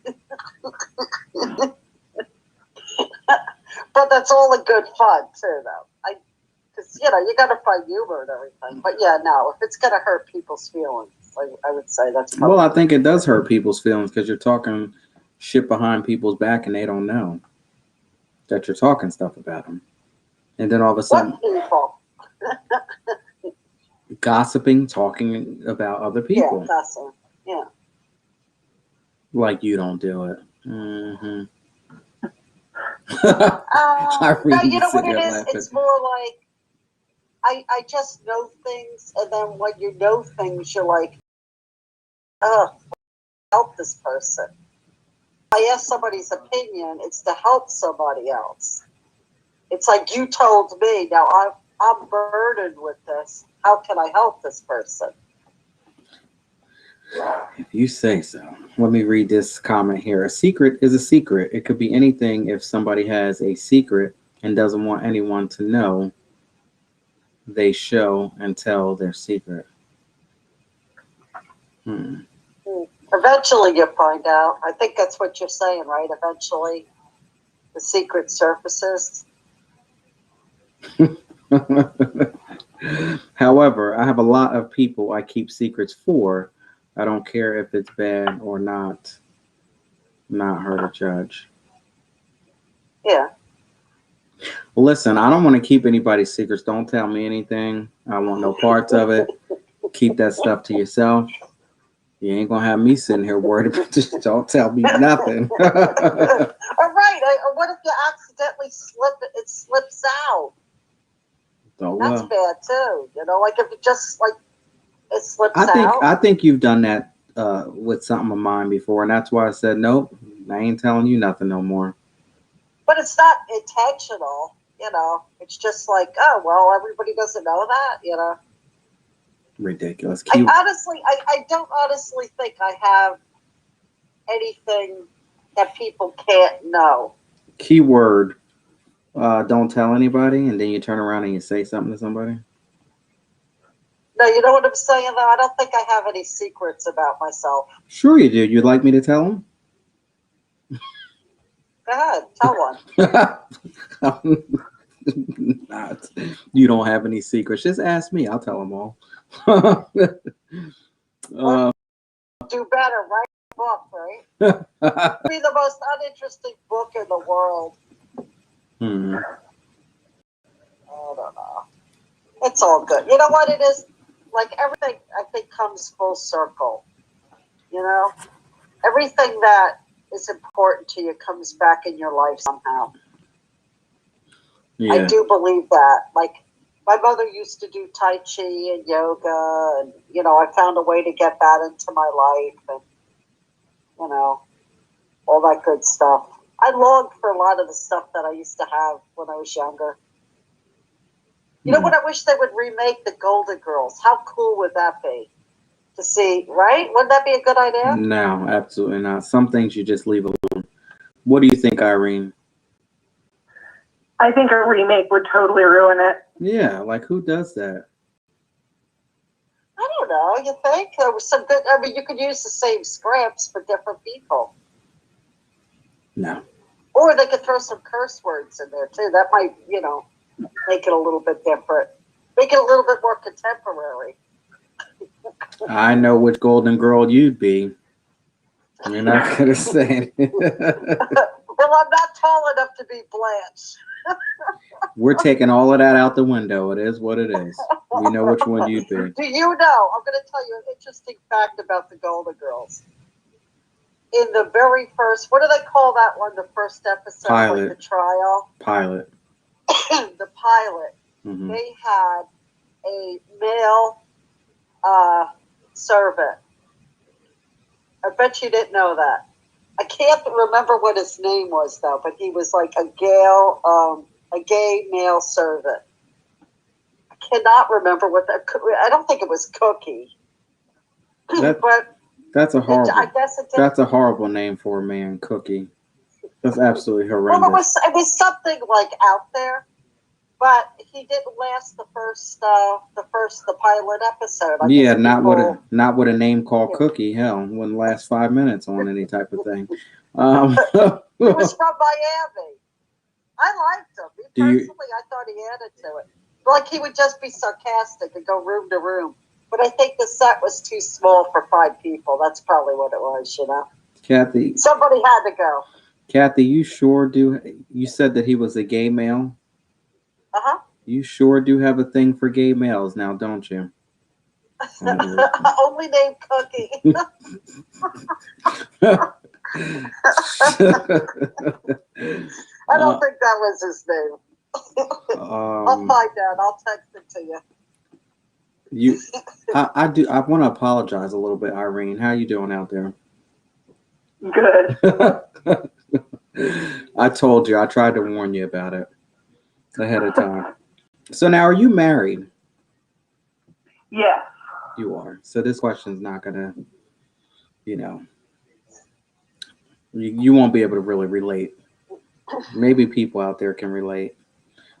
But that's all in good fun too, though. Because you got to find humor and everything. But yeah, no, if it's gonna hurt people's feelings, I would say that's probably. Well, I think it does hurt people's feelings because you're talking shit behind people's back and they don't know that you're talking stuff about them. And then all of a sudden, What people? gossiping, talking about other Yeah, people. that's it. Yeah. Like you don't do it. Mm-hmm. I No, read you know what sitting it there is? laughing. It's more like I just know things, and then when you know things, you're like, oh, help this person. I ask somebody's opinion, it's to help somebody else. It's like you told me, now I'm burdened with this. How can I help this person? If you say so. Let me read this comment here. A secret is a secret. It could be anything if somebody has a secret and doesn't want anyone to know, they show and tell their secret. Hmm. Eventually you'll find out. I think that's what you're saying, right? Eventually the secret surfaces. However, I have a lot of people I keep secrets for. I don't care if it's bad or not. Not her to judge. Yeah. Well, listen, I don't want to keep anybody's secrets. Don't tell me anything. I want no parts of it. Keep that stuff to yourself. You ain't gonna have me sitting here worried about this. Don't tell me nothing. All right. What if you accidentally slip it? It slips out. Oh That's well. bad too. Like if it just like it slips out. I think you've done that with something of mine before, and that's why I said nope. I ain't telling you nothing no more. But it's not intentional. It's just like, oh well, everybody doesn't know that. Ridiculous. I don't honestly think I have anything that people can't know. Keyword. Don't tell anybody, and then you turn around and you say something to somebody. No, you know what I'm saying though? I don't think I have any secrets about myself. Sure you do. You'd like me to tell them? Go ahead, tell one. Not. You don't have any secrets. Just ask me. I'll tell them all. Do better, write a book, right? Be the most uninteresting book in the world. Hmm. I don't know. It's all good. You know what it is? Like everything, I think comes full circle. Everything that is important to you comes back in your life somehow. Yeah. I do believe that. Like my mother used to do Tai Chi and yoga, and I found a way to get that into my life, and all that good stuff. I longed for a lot of the stuff that I used to have when I was younger. You know what? I wish they would remake the Golden Girls. How cool would that be? To see, right? Wouldn't that be a good idea? No, absolutely not. Some things you just leave alone. What do you think, Irene? I think a remake would totally ruin it. Yeah, like who does that? I don't know. You think there was some good? I mean, you could use the same scripts for different people, No. or they could throw some curse words in there too. That might, make it a little bit different, make it a little bit more contemporary. I know which Golden Girl you'd be. You're not gonna say it. Well, I'm not tall enough to be Blanche. We're taking all of that out the window. It is what it is. We know which one you'd be. Do you know? I'm going to tell you an interesting fact about the Golden Girls. In the very first, what do they call that one? The first episode, Pilot. like the trial. Pilot. The pilot. Mm-hmm. They had a male servant. I bet you didn't know that. I can't remember what his name was though, but he was like a gay male servant. I cannot remember what that. I don't think it was Cookie. But that's a horrible. I guess it did. That's a horrible name for a man, Cookie. That's absolutely horrendous. Well, it was something like out there, but he didn't last the pilot episode. Yeah, not with a name called Cookie. Hell, wouldn't last 5 minutes on any type of thing. He was from Miami. I liked him. Personally, I thought he added to it. Like he would just be sarcastic and go room to room. But I think the set was too small for 5 people. That's probably what it was, Kathy. Somebody had to go. Kathy, you sure do. You said that he was a gay male? Uh-huh. You sure do have a thing for gay males now, don't you? Only named Cookie. I don't think that was his name. I'll find out. I'll text it to you. I do. I want to apologize a little bit, Irene. How you doing out there? Good. I told you. I tried to warn you about it ahead of time. So now, are you married? Yes. You are. So this question's not gonna, you won't be able to really relate. Maybe people out there can relate.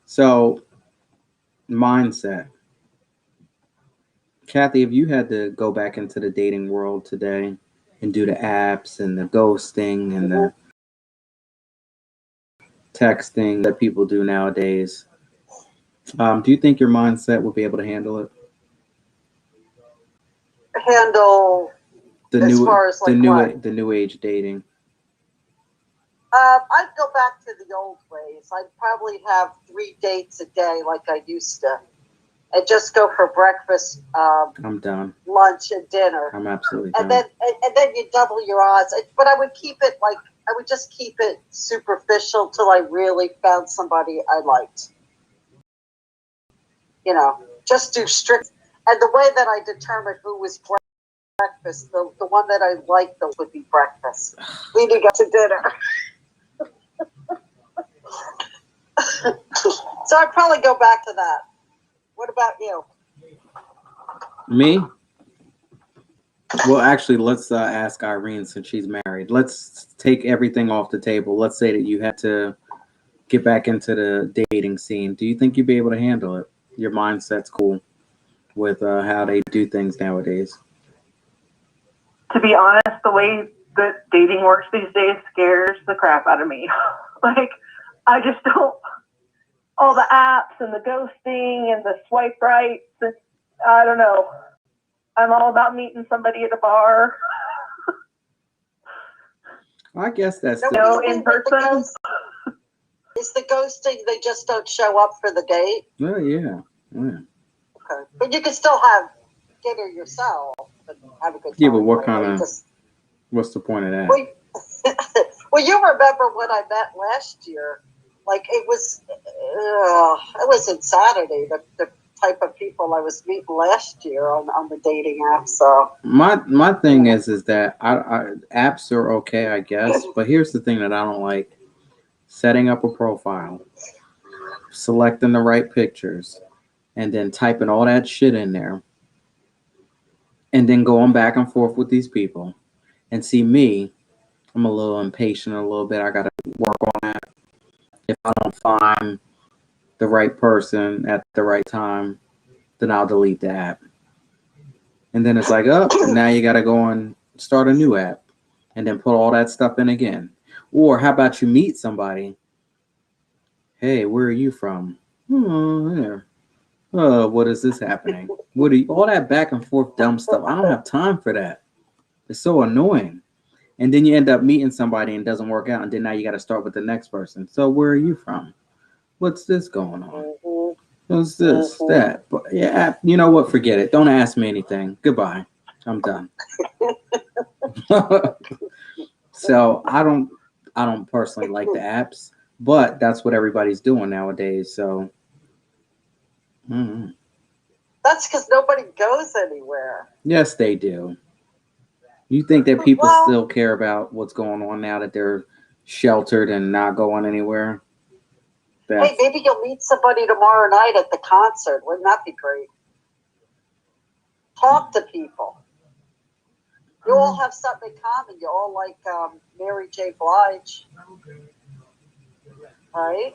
So, mindset. Kathy, if you had to go back into the dating world today and do the apps and the ghosting and the texting that people do nowadays, do you think your mindset would be able to handle it? Handle the as new, far as like the new age dating. I'd go back to the old ways. I'd probably have 3 dates a day like I used to. And just go for breakfast, I'm done. Lunch and dinner. I'm absolutely done. And then you double your odds. But I would keep it I would just keep it superficial till I really found somebody I liked. Just do strict. And the way that I determined who was breakfast, the one that I liked those would be breakfast. We didn't get to dinner. So I'd probably go back to that. What about you? Me? Well, actually, let's ask Irene since she's married. Let's take everything off the table. Let's say that you had to get back into the dating scene. Do you think you'd be able to handle it? Your mindset's cool with how they do things nowadays. To be honest, the way that dating works these days scares the crap out of me. I just don't. All the apps and the ghosting and the swipe rights. I don't know. I'm all about meeting somebody at a bar. I guess that's in person. Is the ghosting they just don't show up for the date? Oh yeah. Okay, but you can still have dinner yourself and have a good time. Yeah, but what kind of? What's the point of that? Well, you remember when I met last year? It was in Saturday, the type of people I was meeting last year on the dating app. So My thing is that I apps are okay, I guess, but here's the thing that I don't like: setting up a profile, selecting the right pictures, and then typing all that shit in there, and then going back and forth with these people. And see me, I'm a little impatient a little bit. I gotta work on that. If I don't find the right person at the right time, then I'll delete the app. And then it's like, oh, now you gotta go and start a new app and then put all that stuff in again. Or how about you meet somebody? Hey, where are you from? Oh, there. What is this happening? What are you, all that back and forth dumb stuff? I don't have time for that. It's so annoying. And then you end up meeting somebody and it doesn't work out, and then now you got to start with the next person. So where are you from? What's this going on? What's this? That? But yeah, you know what? Forget it. Don't ask me anything. Goodbye. I'm done. So I don't personally like the apps, but that's what everybody's doing nowadays. So that's because nobody goes anywhere. yes, they do. You think that people still care about what's going on now that they're sheltered and not going anywhere? Hey, maybe you'll meet somebody tomorrow night at the concert. Wouldn't that be great? Talk to people. You all have something in common. You all like Mary J. Blige. Right?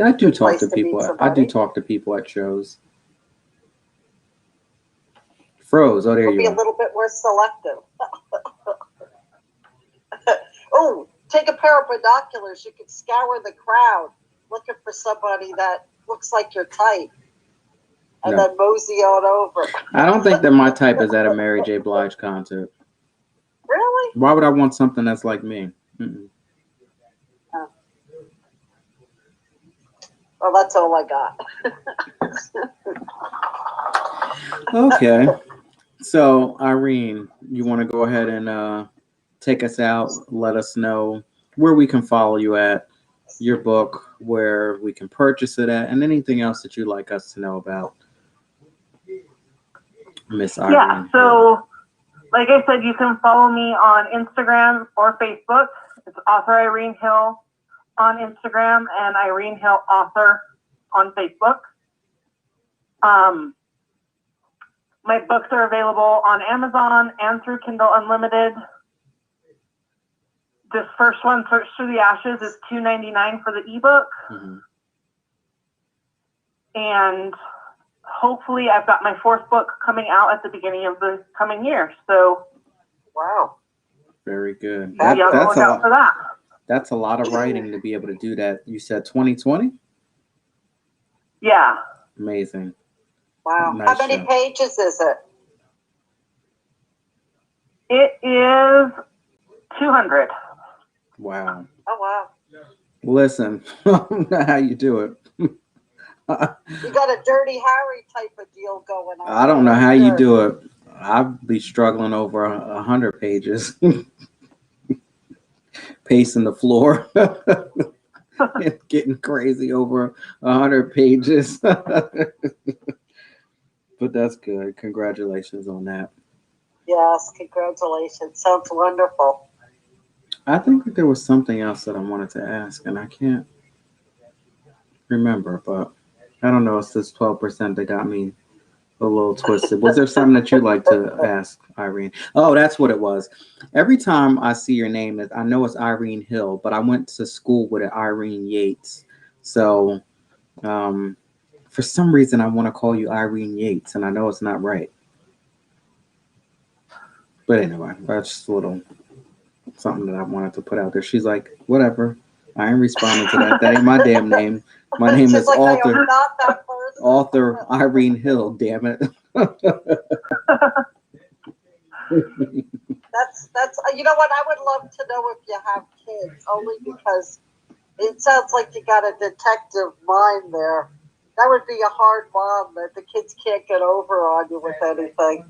I do talk to people. I do talk to people at shows. Froze. Oh, there you be are. a little bit more selective. Oh, take a pair of binoculars. You can scour the crowd looking for somebody that looks like your type. And then mosey on over. I don't think that my type is at a Mary J. Blige concert. Really? Why would I want something that's like me? Oh. Well, that's all I got. Okay. So, Irene, you want to go ahead and take us out? Let us know where we can follow you at, your book, where we can purchase it at, and anything else that you'd like us to know about Miss Irene. Yeah, so like I said, you can follow me on Instagram or Facebook. It's author Irene Hill on Instagram and Irene Hill author on Facebook. My books are available on Amazon and through Kindle Unlimited. This first one, Search Through the Ashes, is $2.99 for the ebook. Mm-hmm. And hopefully I've got my fourth book coming out at the beginning of the coming year. So wow. Very good. That's look out for that. That's a lot of writing to be able to do that. You said 2020? Yeah. Amazing. Wow. Nice How many pages is it? It is 200. Wow. Oh, wow. Listen, I don't know how you do it. You got a Dirty Harry type of deal going on. I don't know how you do it. I'd be struggling over 100 pages, pacing the floor, getting crazy over 100 pages. But that's good. Congratulations on that. Yes, congratulations. Sounds wonderful. I think that there was something else that I wanted to ask, and I can't remember, but I don't know. It's this 12% that got me a little twisted. Was there something that you'd like to ask, Irene? Oh, that's what it was. Every time I see your name, I know it's Irene Hill, but I went to school with it, Irene Yates. So for some reason, I want to call you Irene Yates, and I know it's not right. But anyway, that's just a little something that I wanted to put out there. She's like, whatever. I ain't responding to that. That ain't my damn name. My name is like author Irene Hill, damn it. That's you know what, I would love to know if you have kids, only because it sounds like you got a detective mind there. That would be a hard mom that the kids can't get over on you with anything.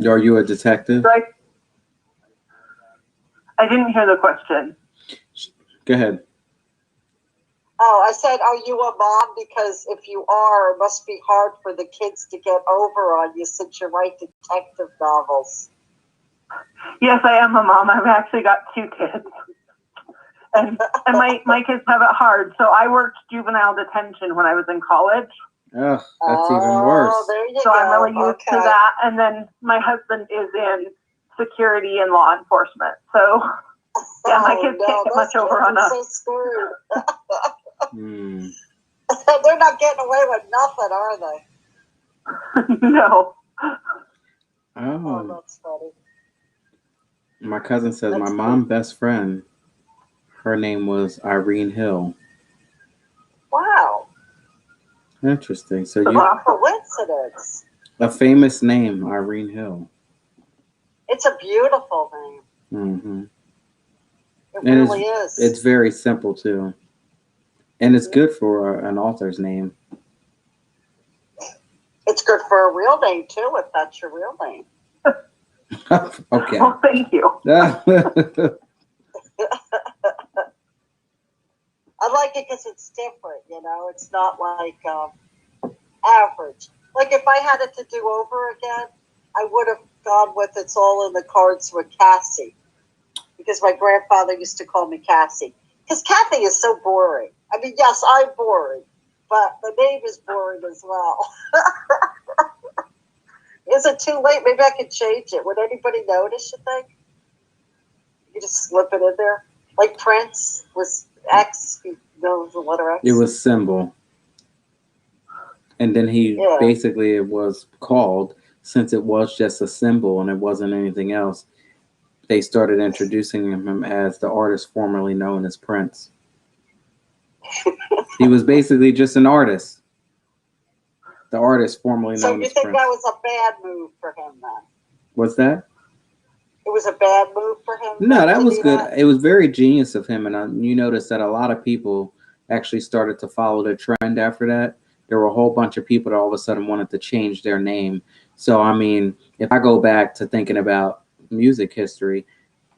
Are you a detective? Right. I didn't hear the question. Go ahead. Oh, I said, are you a mom? Because if you are, it must be hard for the kids to get over on you since you write detective novels. Yes, I am a mom. I've actually got 2 kids. And my kids have it hard. So I worked juvenile detention when I was in college. Ugh, that's even worse. There you So go. I'm really used to that. And then my husband is in security and law enforcement. So yeah, my kids can't get much over on us. So screwed. Hmm. They're not getting away with nothing, are they? No. Oh, that's funny. My cousin says That's my cool. mom's best friend, her name was Irene Hill. Wow. Interesting. So What a coincidence. a famous name, Irene Hill. It's a beautiful name. Mm-hmm. It really is. It's very simple too, and it's good for an author's name. It's good for a real name too, if that's your real name. Okay. Well, thank you. I like it because it's different, you know. It's not like average. Like if I had it to do over again, I would have gone with It's All in the Cards with Cassie. Because my grandfather used to call me Cassie. Because Kathy is so boring. I mean, yes, I'm boring, but the name is boring as well. Is it too late? Maybe I could change it. Would anybody notice, you think? You just slip it in there? Like Prince was X, you know, the letter X. It was symbol. And then basically it was called, since it was just a symbol and it wasn't anything else, they started introducing him as the artist formerly known as Prince. He was basically just an artist. The artist formerly known as Prince. So you think that was a bad move for him then? What's that? It was a bad move for him? No, that was good. It was very genius of him. And you notice that a lot of people actually started to follow the trend after that. There were a whole bunch of people that all of a sudden wanted to change their name. So, I mean, if I go back to thinking about music history,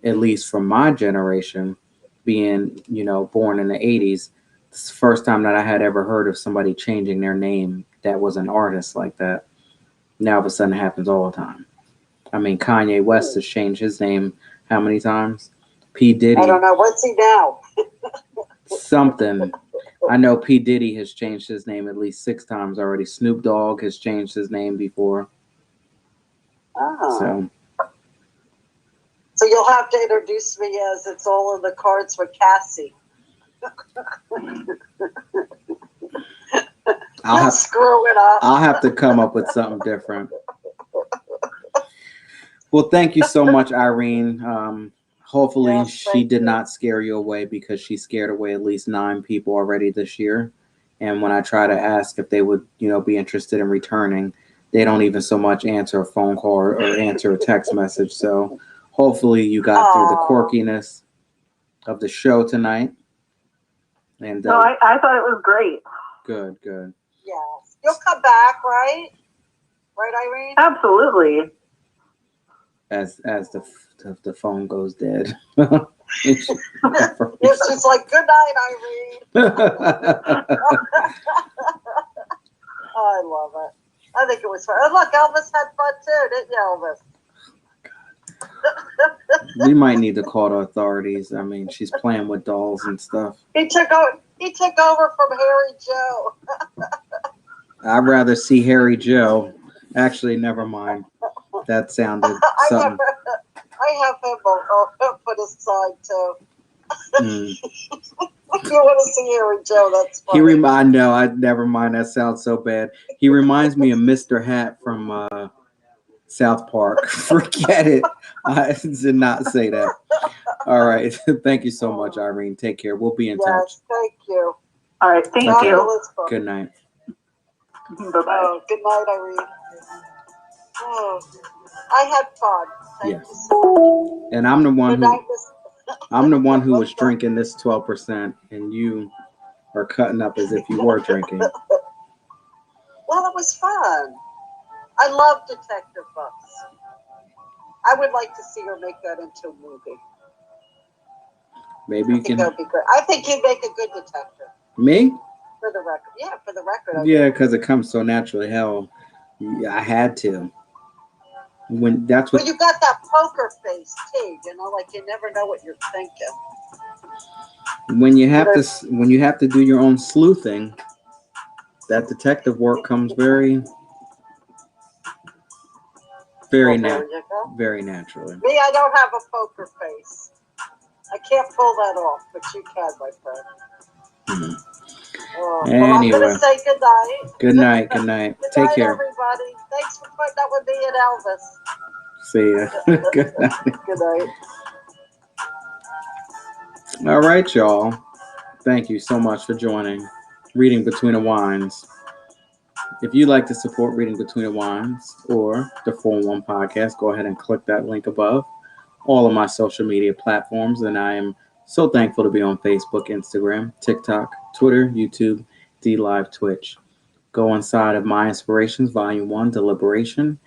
at least from my generation, being, born in the 80s, it's the first time that I had ever heard of somebody changing their name that was an artist like that. Now, all of a sudden, it happens all the time. I mean, Kanye West has changed his name how many times? P. Diddy. I don't know. What's he now? Something. I know P. Diddy has changed his name at least 6 times already. Snoop Dogg has changed his name before. Oh. So you'll have to introduce me as It's All in the Cards with Cassie. Screw it up. I'll have to come up with something different. Well, thank you so much, Irene. Hopefully she did not scare you away, because she scared away at least 9 people already this year. And when I try to ask if they would, be interested in returning, they don't even so much answer a phone call or answer a text message. So hopefully you got through the quirkiness of the show tonight. And no, I thought it was great. Good. Yes. You'll come back, right? Right, Irene? Absolutely. As the phone goes dead. It's just like, good night, Irene. I love it. I think it was fun. And look, Elvis had fun too, didn't you, Elvis? We might need to call the authorities. I mean, she's playing with dolls and stuff. He took over from Harry Joe. I'd rather see Harry Joe. Actually, never mind. That sounded something. I have him put aside too. If you want to see Harry Joe, that's fine. Never mind. That sounds so bad. He reminds me of Mr. Hat from South Park. Forget it. I did not say that. All right. Thank you so much, Irene. Take care. We'll be in touch. Thank you. All right. Thank you. Good night. Bye-bye. Good night, Irene. Oh, I had fun. Thank you so much. And I'm the one who was drinking this 12%, and you are cutting up as if you were drinking. Well, it was fun. I love detective books. I would like to see her make that into a movie. Maybe you can. That would be good. I think you'd make a good detective. Me? For the record. Yeah, for the record. I Yeah, mean. because it comes so naturally. Hell, yeah, I had to. When that's But what you got that poker face too, like you never know what you're thinking. when you have to do your own sleuthing, that detective work comes very Well, there you go. very naturally. Me, I don't have a poker face. I can't pull that off, but you can, my friend. Hmm. Well, I'm Anyway, going to say good night. good night. Good night. Good Take night, care. everybody. Thanks for putting up with me and Elvis. See ya. Good night. Good night. All right, y'all. Thank you so much for joining Reading Between the Wines. If you'd like to support Reading Between the Wines or the 411 podcast, go ahead and click that link above. All of my social media platforms, and I am so thankful to be on Facebook, Instagram, TikTok, Twitter, YouTube, DLive, Twitch. Go inside of My Inspirations, Volume 1, Deliberation,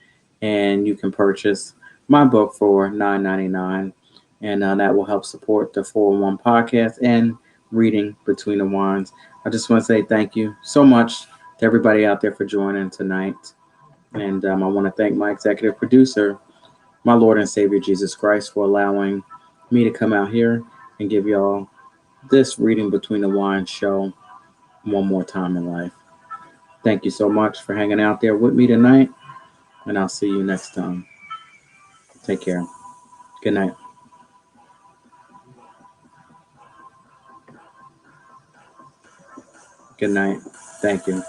and you can purchase my book for $9.99, and that will help support the 401 podcast and Reading Between the Wines. I just want to say thank you so much to everybody out there for joining tonight, and I want to thank my executive producer, my Lord and Savior Jesus Christ, for allowing me to come out here and give y'all this Reading Between the Wines show one more time in life. Thank you so much for hanging out there with me tonight, and I'll see you next time. Take care. Good night. Good night. Thank you.